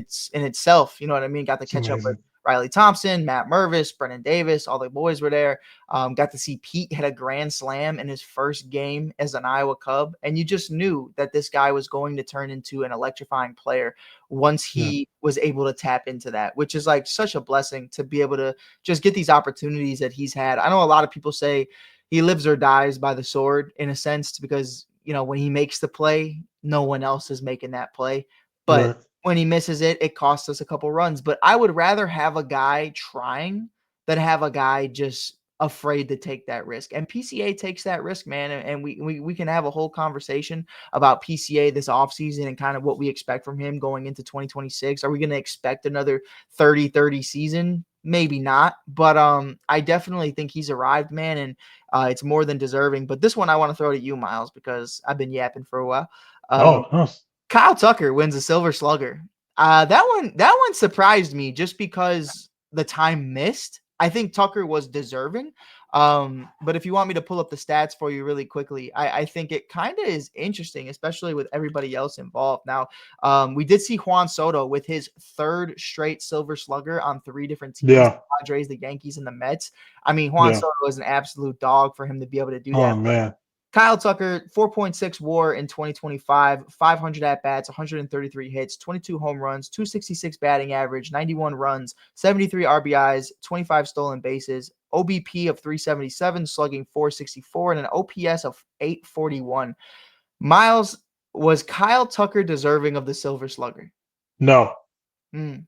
itself. You know what I mean? Got to
it's
catch up with
amazing.
Riley Thompson, Matt Mervis, Brennan Davis, all the boys were there. Got to see Pete hit a grand slam in his first game as an Iowa Cub, and you just knew that this guy was going to turn into an electrifying player once
Yeah,
he was able to tap into that, which is like such a blessing to be able to just get these opportunities that he's had. I know a lot of people say he lives or dies by the sword in a sense because, when he makes the play, no one else is making that play. But
right.
when he misses it, it costs us a couple runs. But I would rather have a guy trying than have a guy just afraid to take that risk. And PCA takes that risk, man. And we can have a whole conversation about PCA this offseason and kind of what we expect from him going into 2026. Are we going to expect another 30-30 season? Maybe not. But I definitely think he's arrived, man. And it's more than deserving. But this one I want to throw to you, Miles, because I've been yapping for a while.
Oh, no.
Kyle Tucker wins a Silver Slugger. That one surprised me just because the time missed. I think Tucker was deserving. But if you want me to pull up the stats for you really quickly, I think it kind of is interesting, especially with everybody else involved. Now, we did see Juan Soto with his 3rd straight Silver Slugger on 3 different teams: the
Yeah,
Padres, the Yankees, and the Mets. I mean, Juan
yeah.
Soto is an absolute dog for him to be able to do
Oh
that.
man.
Kyle Tucker, 4.6 WAR in 2025, 500 at bats, 133 hits, 22 home runs, 266 batting average, 91 runs, 73 RBIs, 25 stolen bases, OBP of 377, slugging 464, and an OPS of 841. Miles, was Kyle Tucker deserving of the Silver Slugger?
No,
Hmm.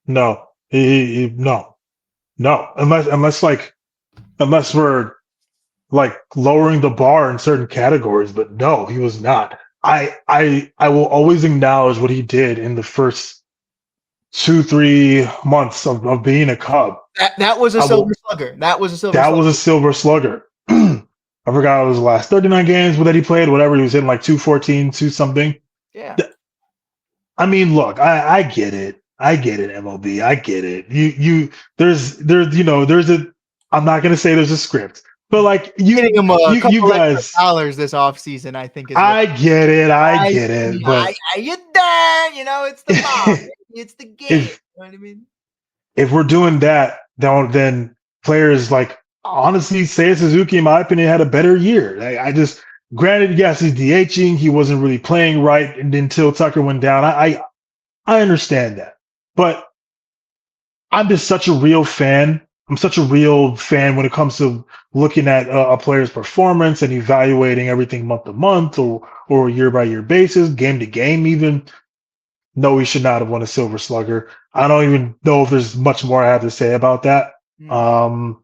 no. No, no. Unless we're like lowering the bar in certain categories, but no, he was not. I will always acknowledge what he did in the first 2-3 months of being a Cub.
That was a
I
Silver
will
Slugger. That was a Silver
That
Slugger.
was a silver slugger. I forgot it was the last 39 games that he played, whatever. He was hitting like 214, 2 something.
Yeah.
I mean, look, I get it. I get it, MLB. I get it. There's a, I'm not gonna say there's a script, but like
Getting him a
you
couple extra
guys,
dollars this offseason, I think, is what
I get it. I
I
get it.
I
But
you there, it's the mob, baby. It's the game.
if
You know what I mean?
if we're doing that, then players like honestly, Seiya Suzuki, in my opinion, had a better year. I just granted, yes, he's DHing. He wasn't really playing right until Tucker went down. I understand that, but I'm just such a real fan. I'm such a real fan when it comes to looking at a player's performance and evaluating everything month to month or year by year basis, game to game, even. No, he should not have won a Silver Slugger. I don't even know if there's much more I have to say about that. No,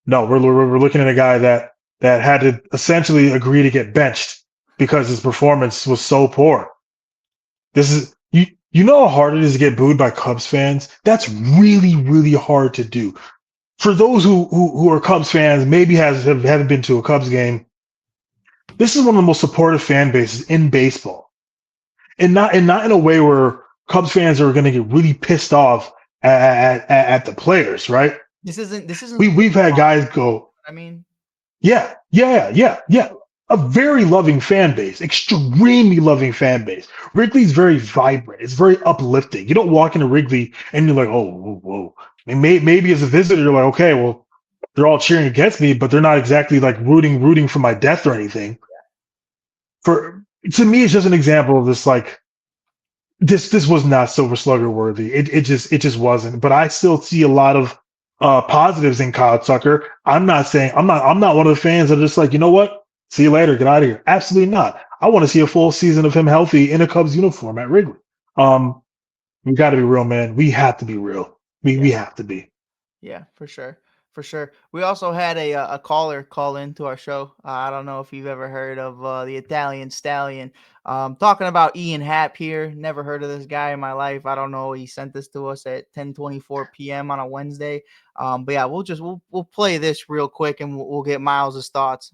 we're looking at a guy that had to essentially agree to get benched because his performance was so poor. This is you know how hard it is to get booed by Cubs fans. That's really really hard to do. For those who are Cubs fans, maybe haven't been to a Cubs game. This is one of the most supportive fan bases in baseball, and not in a way where Cubs fans are going to get really pissed off at the players, right?
This isn't.
We've had guys go.
I mean,
Yeah. A very loving fan base, extremely loving fan base. Wrigley's very vibrant. It's very uplifting. You don't walk into Wrigley and you're like, oh, whoa. I mean, maybe as a visitor, you're like, okay, well, they're all cheering against me, but they're not exactly like rooting for my death or anything. To me, it's just an example of this, like, this was not Silver Slugger worthy. It just wasn't. But I still see a lot of positives in Kyle Tucker. I'm not one of the fans that are just like, you know what? See you later. Get out of here. Absolutely not. I want to see a full season of him healthy in a Cubs uniform at Wrigley. We got to be real, man. We have to be real. We have to be.
Yeah, for sure. For sure. We also had a caller call into our show. I don't know if you've ever heard of the Italian Stallion. Talking about Ian Happ here. Never heard of this guy in my life. I don't know. He sent this to us at 10:24 p.m. on a Wednesday. But yeah, we'll play this real quick and we'll get Miles' thoughts.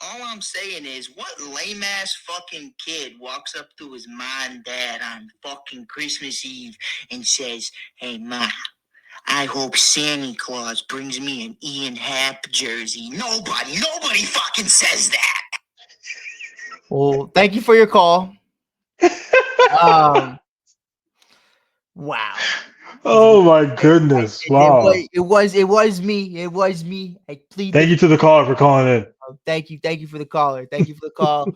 All I'm saying is, what lame ass fucking kid walks up to his mom and dad on fucking Christmas Eve and says, "Hey, Ma, I hope Santa Claus brings me an Ian Happ jersey." Nobody fucking says that.
Well, thank you for your call. Wow.
Oh my goodness! Wow.
It was me. I plead.
Thank you to the caller for calling in.
Thank you for the caller. Thank you for the call.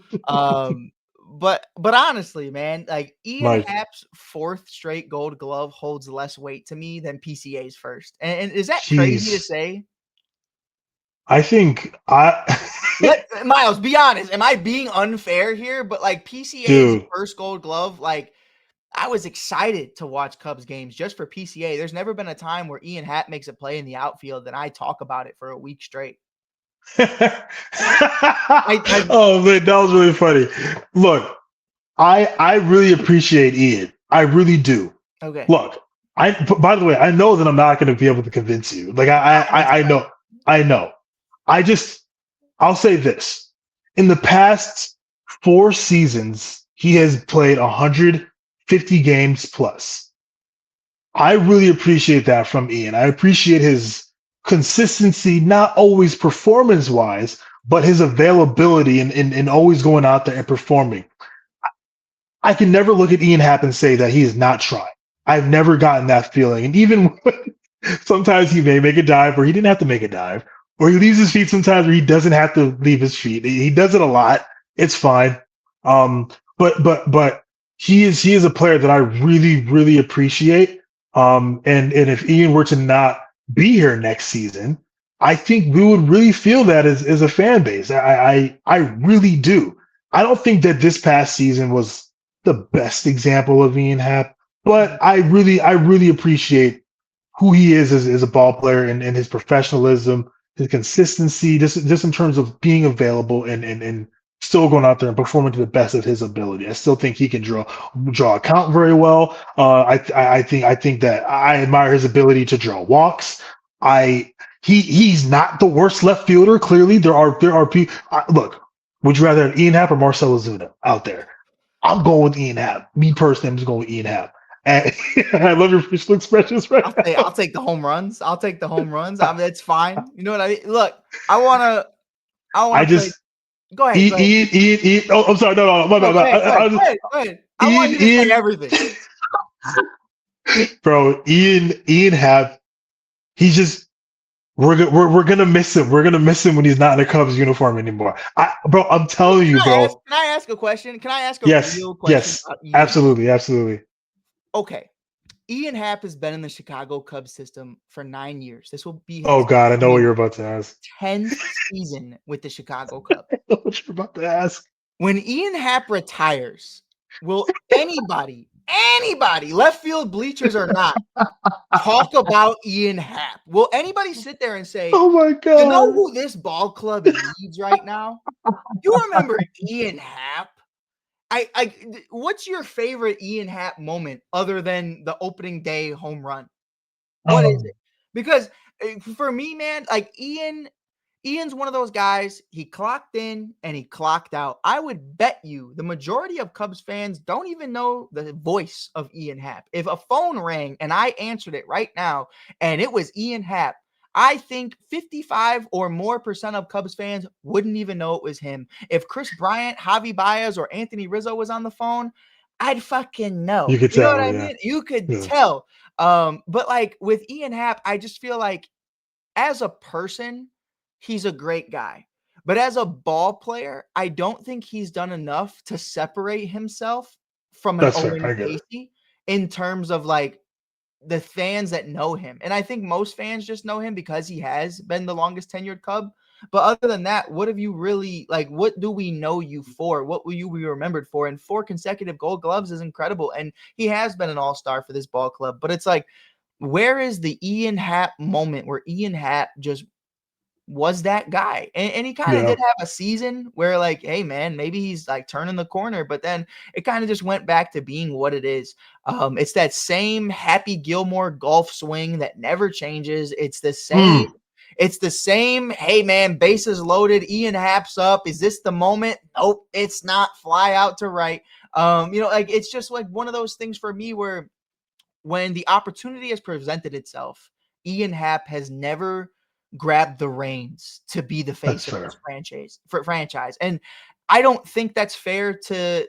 But honestly, man, like Ian Happ's fourth straight Gold Glove holds less weight to me than PCA's first. And is that crazy to say?
I think
Miles, be honest. Am I being unfair here? But like PCA's first Gold Glove, like I was excited to watch Cubs games just for PCA. There's never been a time where Ian Happ makes a play in the outfield and I talk about it for a week straight.
Oh man, that was really funny. Look, I really appreciate Ian. I really do.
Okay.
Look, by the way, I know that I'm not going to be able to convince you. Like I know. I'll say this. In the past 4 seasons, he has played 150 games plus. I really appreciate that from Ian. I appreciate his consistency, not always performance-wise, but his availability and always going out there and performing. I can never look at Ian Happ and say that he is not trying. I've never gotten that feeling. And even when sometimes he may make a dive where he didn't have to make a dive, or he leaves his feet sometimes where he doesn't have to leave his feet. He does it a lot. It's fine. But he is a player that I really, really appreciate. And if Ian were to not be here next season, I think we would really feel that as a fan base. I really do. I don't think that this past season was the best example of Ian Happ, but I really appreciate who he is as a ball player and his professionalism, his consistency, just in terms of being available and still going out there and performing to the best of his ability. I still think he can draw a count very well. I think that I admire his ability to draw walks. He's not the worst left fielder. Clearly, there are people. Look, would you rather have Ian Happ or Marcell Ozuna out there? I'm going with Ian Happ. Me personally, I'm just going with Ian Happ. And I love your facial expressions right now.
I'll take the home runs. I mean, it's fine. You know what I mean? Look, I want to. Go ahead.
Ian. Oh, I'm sorry. No. My bad.
Go ahead. I want you to say everything.
Bro, Ian Happ. He's just. We're gonna miss him. We're gonna miss him when he's not in a Cubs uniform anymore. I'm telling you, bro.
Can I ask a question? Can I ask a real question?
Yes. Absolutely.
Okay. Ian Happ has been in the Chicago Cubs system for 9 years. This will be
oh God, I know what you're about to ask.
10th season with the Chicago Cubs.
I know what you're about to ask.
When Ian Happ retires, will anybody anybody, left field bleachers or not, talk about Ian Happ? Will anybody sit there and say,
Oh my
you know
god.
who this ball club needs right now? You remember Ian Happ? What's your favorite Ian Happ moment other than the opening day home run? What is it? Because for me, man, like Ian's one of those guys, he clocked in and he clocked out. I would bet you the majority of Cubs fans don't even know the voice of Ian Happ. If a phone rang and I answered it right now and it was Ian Happ, I think 55 or more percent of Cubs fans wouldn't even know it was him. If Chris Bryant, Javi Baez, or Anthony Rizzo was on the phone, I'd fucking know.
You could
You know what
tell,
I
yeah.
mean? You could
Yeah.
tell. But like with Ian Happ, I just feel like as a person, he's a great guy. But as a ball player, I don't think he's done enough to separate himself from an
That's fair.
Owen
I get it.
Casey in terms of like the fans that know him. And I think most fans just know him because he has been the longest tenured Cub. But other than that, what have you really like? What do we know you for? What will you be remembered for? And 4 consecutive Gold Gloves is incredible. And he has been an all-star for this ball club. But it's like, where is the Ian Happ moment where Ian Happ just was that guy? And he kind of
Yeah.
did have a season where like, hey man, maybe he's like turning the corner, but then it kind of just went back to being what it is. It's that same Happy Gilmore golf swing that never changes. It's the same. It's the same. Hey man, bases loaded. Ian Happ's up. Is this the moment? Nope, it's not. Fly out to right. Like it's just like one of those things for me where when the opportunity has presented itself, Ian Happ has never grabbed the reins to be the face
That's
of
fair.
this franchise. And I don't think that's fair to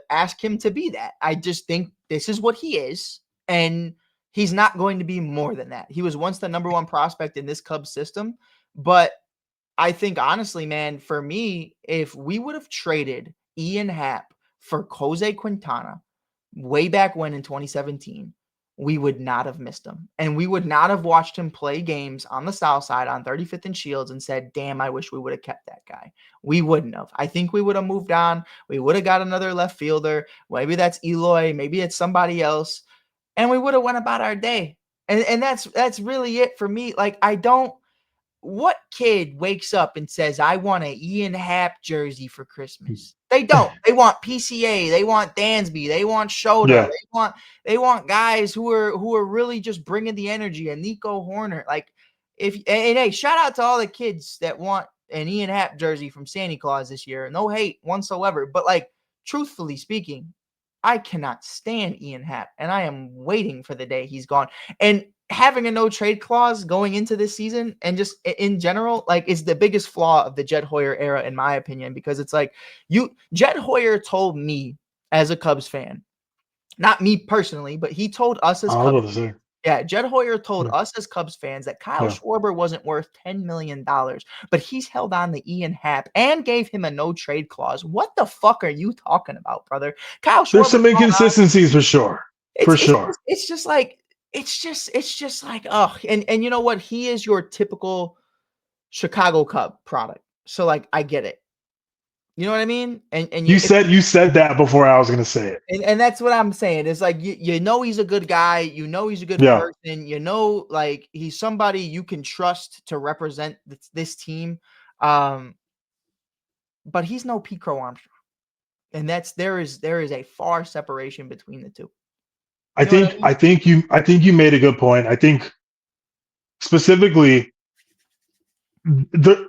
ask him to be that. I just think this is what he is, and he's not going to be more than that. He was once the number 1 prospect in this Cubs system, but I think honestly, man, for me, if we would have traded Ian Happ for Jose Quintana way back when in 2017, we would not have missed him. And we would not have watched him play games on the South Side on 35th and Shields and said, damn, I wish we would have kept that guy. We wouldn't have. I think we would have moved on. We would have got another left fielder. Maybe that's Eloy. Maybe it's somebody else. And we would have went about our day. And that's really it for me. Like, what kid wakes up and says, I want an Ian Happ jersey for Christmas? They don't. They want PCA. They want Dansby. They want Shota.
Yeah.
They want guys who are really just bringing the energy. And Nico Horner. Like, and hey, shout out to all the kids that want an Ian Happ jersey from Santa Claus this year. No hate whatsoever. But like, truthfully speaking, I cannot stand Ian Happ, and I am waiting for the day he's gone. And having a no trade clause going into this season and just in general, like, is the biggest flaw of the Jed Hoyer era, in my opinion, because it's like Jed Hoyer told me as a Cubs fan, not me personally, but he told us as
I was
Cubs.
about to say.
Yeah, Jed Hoyer told
Yeah.
us as Cubs fans that Kyle
Yeah.
Schwarber wasn't worth $10 million, but he's held on to Ian Happ and gave him a no trade clause. What the fuck are you talking about, brother? Kyle Schwarber.
There's some inconsistencies for sure.
It's just like and you know what? He is your typical Chicago Cub product. So like, I get it. You know what I mean? And
You said that before I was gonna say it.
And that's what I'm saying. It's like you know he's a good guy, you know he's a good person, you know, like he's somebody you can trust to represent this team. But he's no Pete Crow Armstrong. And there is a far separation between the two.
I think you made a good point. I think specifically the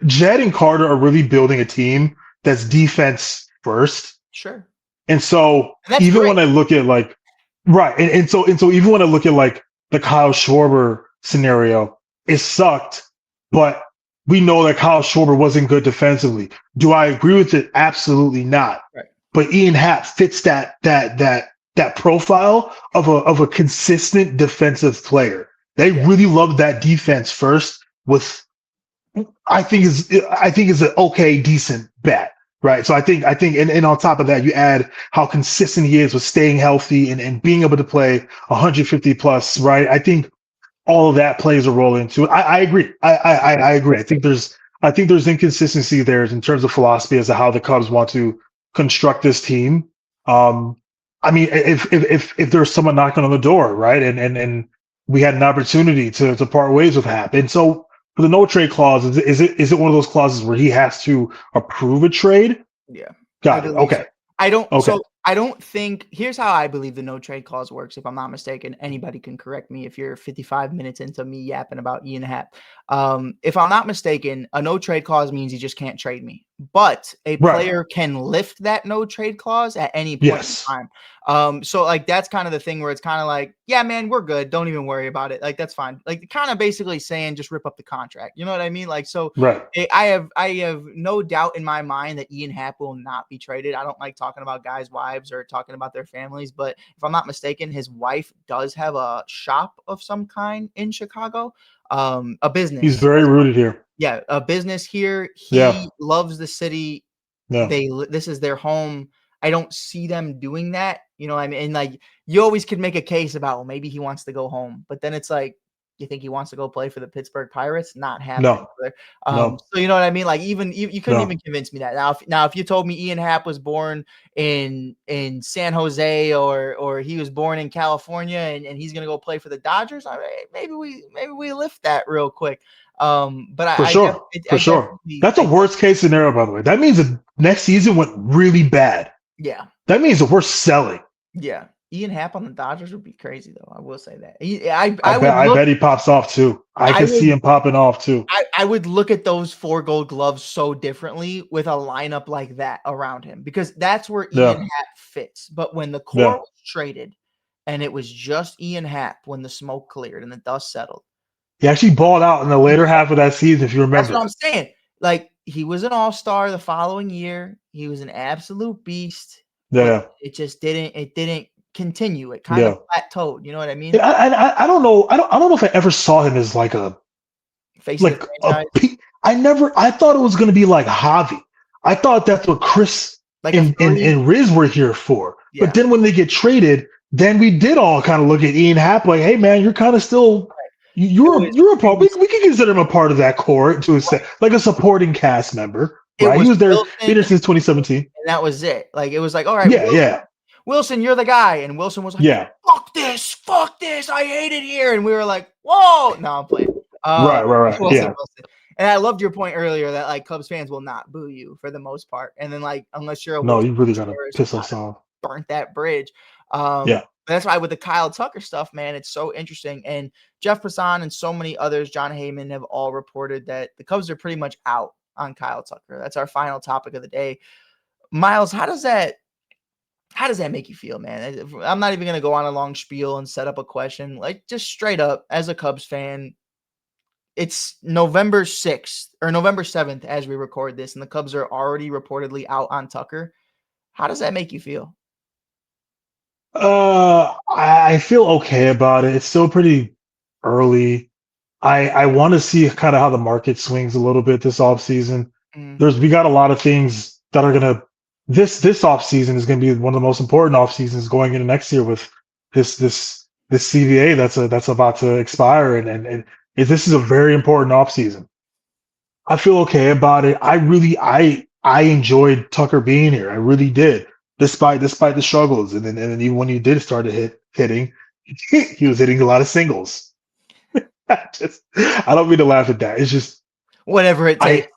Jed and Carter are really building a team that's defense first.
Sure.
And so even when I look at like and so even when I look at like the Kyle Schwarber scenario, it sucked, but we know that Kyle Schwarber wasn't good defensively. Do I agree with it? Absolutely not.
Right.
But Ian Happ fits that profile of a consistent defensive player. They really love that defense first with I think is an okay, decent bet, right? So I think, and on top of that, you add how consistent he is with staying healthy and being able to play 150 plus, right? I think all of that plays a role into it. I agree. I agree. I think there's inconsistency there in terms of philosophy as to how the Cubs want to construct this team. I mean, if there's someone knocking on the door, right, and we had an opportunity to part ways with Hap, and so for the no trade clause, is it one of those clauses where he has to approve a trade?
Yeah, I
Got it.
believe so.
Okay.
I don't.
Okay.
So I don't think. Here's how I believe the no trade clause works. If I'm not mistaken, anybody can correct me if you're 55 minutes into me yapping about Ian Happ. If I'm not mistaken, a no trade clause means you just can't trade me. But a
Right.
player can lift that no trade clause at any point
Yes.
in time. So like that's kind of the thing where it's kind of like, yeah, man, we're good. Don't even worry about it. Like that's fine. Like kind of basically saying just rip up the contract. You know what I mean? Like so.
Right.
I have no doubt in my mind that Ian Happ will not be traded. I don't like talking about guys' wives or talking about their families, but if I'm not mistaken, his wife does have a shop of some kind in Chicago, a business.
He's very rooted here.
Yeah, a business here.
Yeah.
He loves the city.
Yeah.
This is their home. I don't see them doing that. You know what I mean? And like you always could make a case about, well, maybe he wants to go home, but then it's like, you think he wants to go play for the Pittsburgh Pirates? Not happening.
No.
So you know what I mean? Like even you couldn't
No.
even convince me that. Now if you told me Ian Happ was born in San Jose or he was born in California and he's gonna go play for the Dodgers, maybe we lift that real quick. But
For sure. That's a worst case scenario, by the way. That means the next season went really bad.
Yeah.
That means that we're selling.
Yeah. Ian Happ on the Dodgers would be crazy, though. I will say that.
I bet he pops off too. I can see him popping off too.
I would look at those 4 Gold Gloves so differently with a lineup like that around him because that's where Ian Happ fits. But when the core was traded and it was just Ian Happ when the smoke cleared and the dust settled.
He actually balled out in the later half of that season, if you remember.
That's what I'm saying. Like, he was an all-star the following year. He was an absolute beast.
Yeah.
It just didn't continue. It kind of plateaued. You know what I mean?
I don't know. I don't know if I ever saw him as like a
face
like
of the franchise.
I thought it was gonna be like Javi. I thought that's what Chris and Riz were here for. Yeah. But then when they get traded, then we did all kind of look at Ian Happ like, hey man, you're kind of still you're a part. We can consider him a part of that core to like a supporting cast member. Right? He was there since 2017. And
that was it. Like it was like, all right, Wilson, you're the guy. And Wilson was like, fuck this. I hate it here. And we were like, whoa. No, I'm playing.
Right.
Wilson. And I loved your point earlier that like Cubs fans will not boo you for the most part. And then like unless you're
you really gotta piss us off.
Burnt that bridge. That's why with the Kyle Tucker stuff, man, it's so interesting. And Jeff Passan and so many others, John Heyman, have all reported that the Cubs are pretty much out on Kyle Tucker. That's our final topic of the day. Miles, how does that make you feel, man? I'm not even going to go on a long spiel and set up a question. Like just straight up as a Cubs fan, it's November 6th or November 7th as we record this, and the Cubs are already reportedly out on Tucker. How does that make you feel?
I feel okay about it. It's still pretty early. I want to see kind of how the market swings a little bit this offseason. We got a lot of things that are gonna this offseason is gonna be one of the most important off seasons going into next year with this CVA that's about to expire and this is a very important off season. I feel okay about it. I enjoyed Tucker being here. I really did. Despite the struggles, and then even when he did start to hitting, he was hitting a lot of singles. I don't mean to laugh at that. It's just
whatever it takes.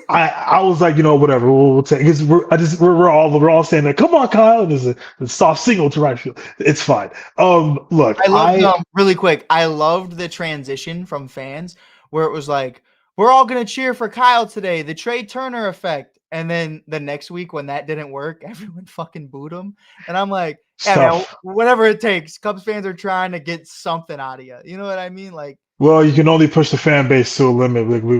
I was like, whatever we'll take. Because we're all saying that. Come on, Kyle, and there's a soft single to right field. It's fine. Look,
I loved really quick. I loved the transition from fans where it was like, we're all gonna cheer for Kyle today. The Trey Turner effect. And then the next week when that didn't work, everyone fucking booed him. And I'm like, man, whatever it takes. Cubs fans are trying to get something out of you. You know what I mean? Like,
well, you can only push the fan base to a limit. Like we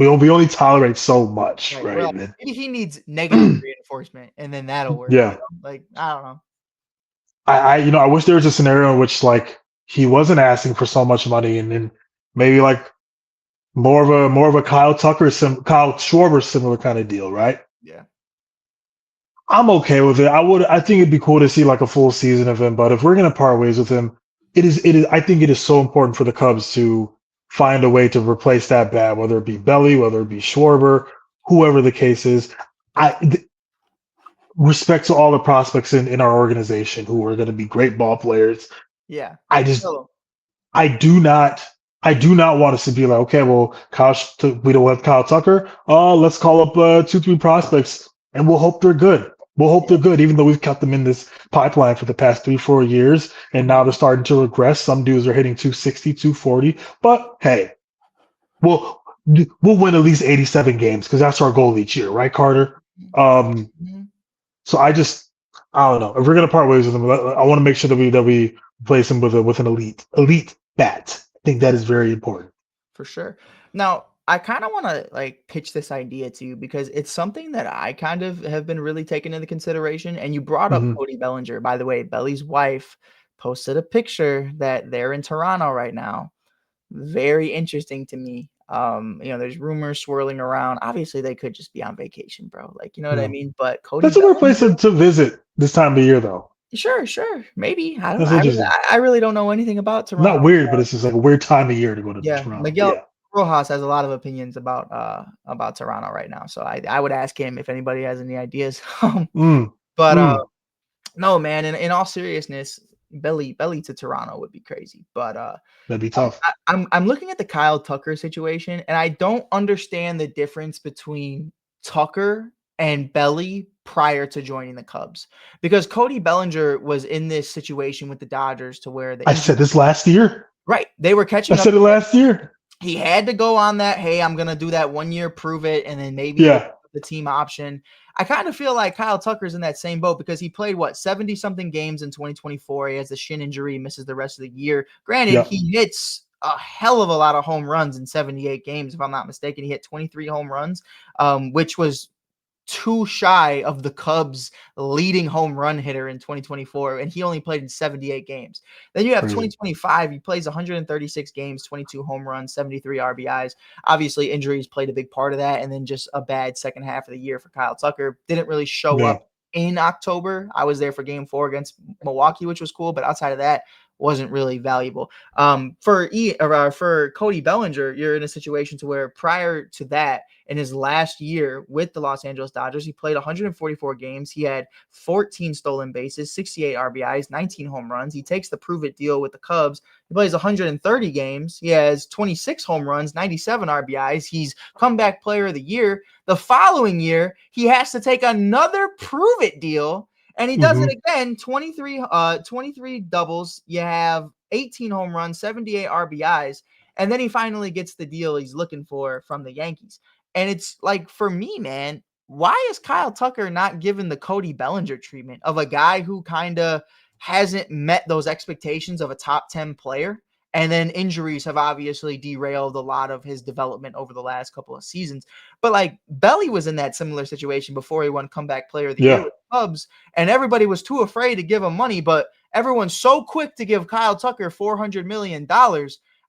only tolerate so much, right?
Well, maybe he needs negative reinforcement, and then that'll work.
Yeah.
Like I don't know.
I wish there was a scenario in which like he wasn't asking for so much money, and then maybe like more of a Kyle Schwarber similar kind of deal, right?
Yeah.
I'm okay with it. I think it'd be cool to see like a full season of him, but if we're gonna part ways with him, I think it is so important for the Cubs to find a way to replace that bat, whether it be Belly, whether it be Schwarber, whoever the case is. respect to all the prospects in our organization who are going to be great ball players.
Yeah.
I just
So,
I do not. I do not want us to be like, okay, well, we don't have Kyle Tucker. Oh, let's call up 2, 3 prospects, and we'll hope they're good. We'll hope they're
yeah.
good, even though we've kept them in this pipeline for the past 3, 4 years, and now they're starting to regress. Some dudes are hitting 260, 240, but hey, we'll we'll win at least 87 games because that's our goal each year, right, Carter? Um,
Mhm.
so I don't know. If we're gonna part ways with him, I want to make sure that we place him with an elite bat. I think that is very important.
For sure. Now, I kind of want to like pitch this idea to you because it's something that I kind of have been really taking into consideration. And you brought up
Hmm.
Cody Bellinger. By the way, Belly's wife posted a picture that they're in Toronto right now. Very interesting to me. There's rumors swirling around. Obviously, they could just be on vacation, bro. Like, you know what I
Yeah.
mean? But Cody
That's a weird place
Bellinger,
to visit this time of year, though.
sure, maybe. I don't know.
That's interesting.
I really don't know anything about
Not
Toronto.
weird, but it's just like a weird time of year to go to
Yeah,
Toronto.
Miguel
Yeah.
Rojas has a lot of opinions about Toronto right now, so I would ask him if anybody has any ideas.
Mm,
But
mm,
no, man. In all seriousness, Belly to Toronto would be crazy. But
that'd be tough.
I'm looking at the Kyle Tucker situation, and I don't understand the difference between Tucker and Belly prior to joining the Cubs because Cody Bellinger was in this situation with the Dodgers to where the
I
injury.
said this last year.
Right, they were
I
catching up.
said it last year.
He had to go on that, hey, I'm going to do that 1 year, prove it, and then maybe
Yeah.
the team option. I kind of feel like Kyle Tucker's in that same boat because he played, 70 something games in 2024. He has the shin injury, misses the rest of the year. Granted,
Yeah.
he hits a hell of a lot of home runs in 78 games, if I'm not mistaken. He hit 23 home runs, which was too shy of the Cubs leading home run hitter in 2024, and he only played in 78 games. Then you have
Crazy.
2025, he plays 136 games, 22 home runs, 73 RBIs. Obviously, injuries played a big part of that, and then just a bad second half of the year for Kyle Tucker. Didn't really show
Yeah.
up in October. I was there for game 4 against Milwaukee, which was cool, but outside of that, wasn't really valuable. For Cody Bellinger, you're in a situation to where prior to that, in his last year with the Los Angeles Dodgers, he played 144 games. He had 14 stolen bases, 68 RBIs, 19 home runs. He takes the prove it deal with the Cubs. He plays 130 games. He has 26 home runs, 97 RBIs. He's comeback player of the year. The following year, he has to take another prove it deal, and he does
Hmm.
it again. 23 doubles. You have 18 home runs, 78 RBIs, and then he finally gets the deal he's looking for from the Yankees. And it's like, for me, man, why is Kyle Tucker not given the Cody Bellinger treatment of a guy who kind of hasn't met those expectations of a top 10 player? And then injuries have obviously derailed a lot of his development over the last couple of seasons. But like, Belly was in that similar situation before he won comeback player of the year
Yeah.
with the Cubs, and everybody was too afraid to give him money. But everyone's so quick to give Kyle Tucker $400 million.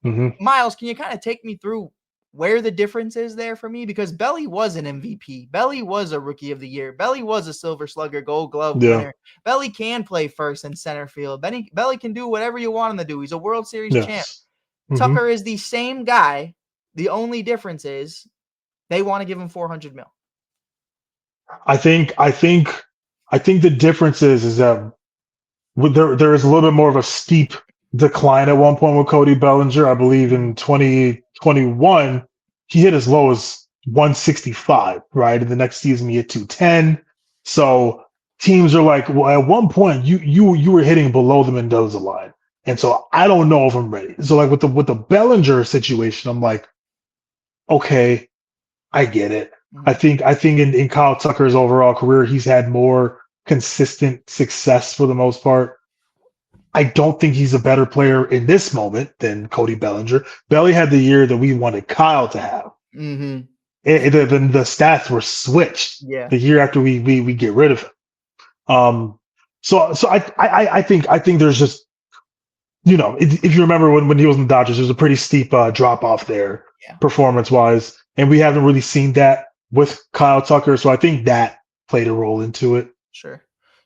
Hmm.
Miles, can you kind of take me through where the difference is there for me? Because Belly was an MVP. Belly was a rookie of the year. Belly was a silver slugger gold glove
Yeah.
winner. Belly can play first and center field. Belly can do whatever you want him to do. He's a World Series champ.
Yes. Hmm.
Tucker is the same guy. The only difference is they want to give him 400 mil.
I think. The difference is that there is a little bit more of a steep decline at one point with Cody Bellinger. I believe in 2021, he hit as low as 165, right? And the next season he hit 210. So teams are like, well, at one point you were hitting below the Mendoza line. And so I don't know if I'm ready. So like with the Bellinger situation, I'm like, okay, I get it. I think in Kyle Tucker's overall career, he's had more consistent success for the most part. I don't think he's a better player in this moment than Cody Bellinger. Belly had the year that we wanted Kyle to have.
Mm-hmm.
The stats were switched
Yeah.
the year after we get rid of him. So I think there's just, if you remember when he was in the Dodgers, there's a pretty steep drop off there
Yeah.
performance wise, and we haven't really seen that with Kyle Tucker. So I think that played a role into it.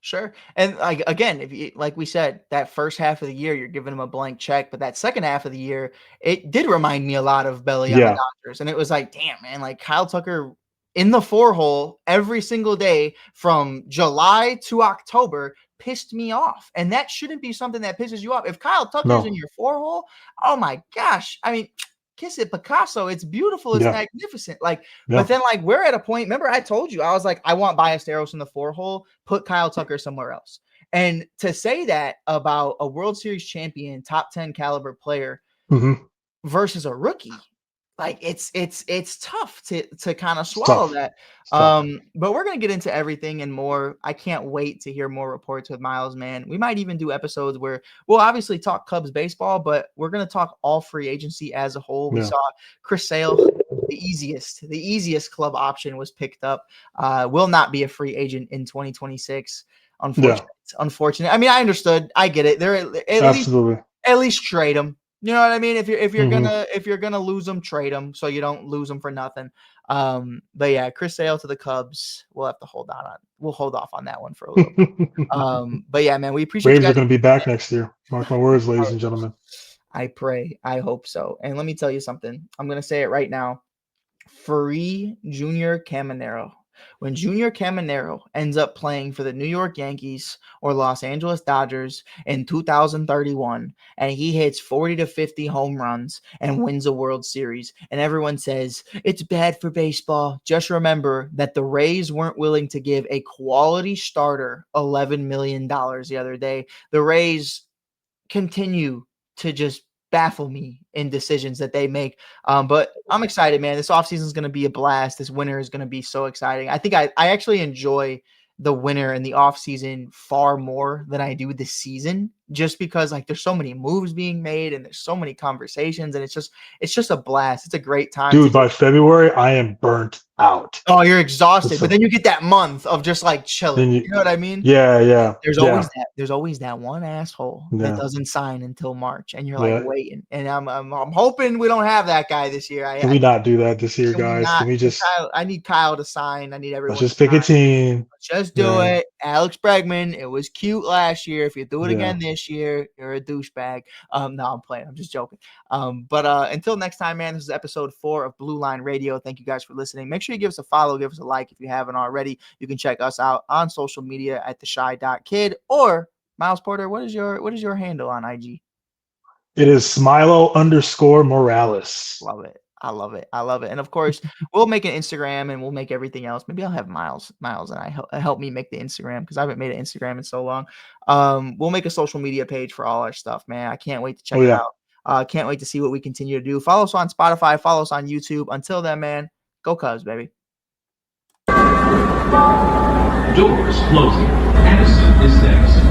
Sure. And like, again, if you, like we said, that first half of the year, you're giving him a blank check, but that second half of the year, it did remind me a lot of Belly on the
Yeah.
Dodgers. And it was like, damn, man, like Kyle Tucker in the 4-hole every single day from July to October pissed me off. And that shouldn't be something that pisses you off. If Kyle Tucker's in your 4-hole, oh my gosh. I mean, kiss it, Picasso. It's beautiful. It's magnificent. Like, but then like we're at a point. Remember, I told you I was like, I want Ballesteros in the 4-hole. Put Kyle Tucker somewhere else. And to say that about a World Series champion, top 10 caliber player versus a rookie, like it's tough to kind of swallow that. But we're gonna get into everything and more. I can't wait to hear more reports with Miles, man. We might even do episodes where we'll obviously talk Cubs baseball, but we're gonna talk all free agency as a whole. We saw Chris Sale, the easiest club option was picked up. Will not be a free agent in 2026. Unfortunate. I mean, I understood. I get it. They're at least trade him. You know what I mean? If you're gonna lose them, trade them so you don't lose them for nothing. But yeah, Chris Sale to the Cubs. We'll have to hold on. We'll hold off on that one for a little bit. But yeah, man, we appreciate.
Braves are going to be back next year. Mark my words, ladies and gentlemen.
I pray. I hope so. And let me tell you something. I'm gonna say it right now. Free Junior Caminero. When Junior Caminero ends up playing for the New York Yankees or Los Angeles Dodgers in 2031, and he hits 40 to 50 home runs and wins a World Series, and everyone says it's bad for baseball, just remember that the Rays weren't willing to give a quality starter $11 million the other day. The Rays continue to just baffle me in decisions that they make. But I'm excited, man. This offseason is going to be a blast. This winter is going to be so exciting. I think I actually enjoy the winter and the offseason far more than I do this season, just because like there's so many moves being made and there's so many conversations, and it's just a blast. It's a great time.
Dude, by February, I am burnt out.
Oh, you're exhausted, but then you get that month of just like chilling. You know what I mean?
Yeah.
There's always that one asshole that doesn't sign until March, and you're like waiting. And I'm hoping we don't have that guy this year.
Can we not do that this year, guys? Can we just?
I need Kyle to sign. I need everyone.
Let's just pick a team.
Just do it. Alex Bregman. It was cute last year. If you do it again this year, you're a douchebag. No, I'm playing. I'm just joking. But until next time, man, this is episode 4 of Blue Line Radio. Thank you guys for listening. Make sure you give us a follow, give us a like if you haven't already. You can check us out on social media at theshy.kid, or Miles Porter, what is your handle on IG?
It is Smilo_Morales.
Love it. I love it. And of course, we'll make an Instagram and we'll make everything else. Maybe I'll have Miles and I help me make the Instagram, because I haven't made an Instagram in so long. We'll make a social media page for all our stuff, man. I can't wait to check it out. Can't wait to see what we continue to do. Follow us on Spotify, follow us on YouTube. Until then, man, go Cubs, baby.
Doors closing. Addison is next.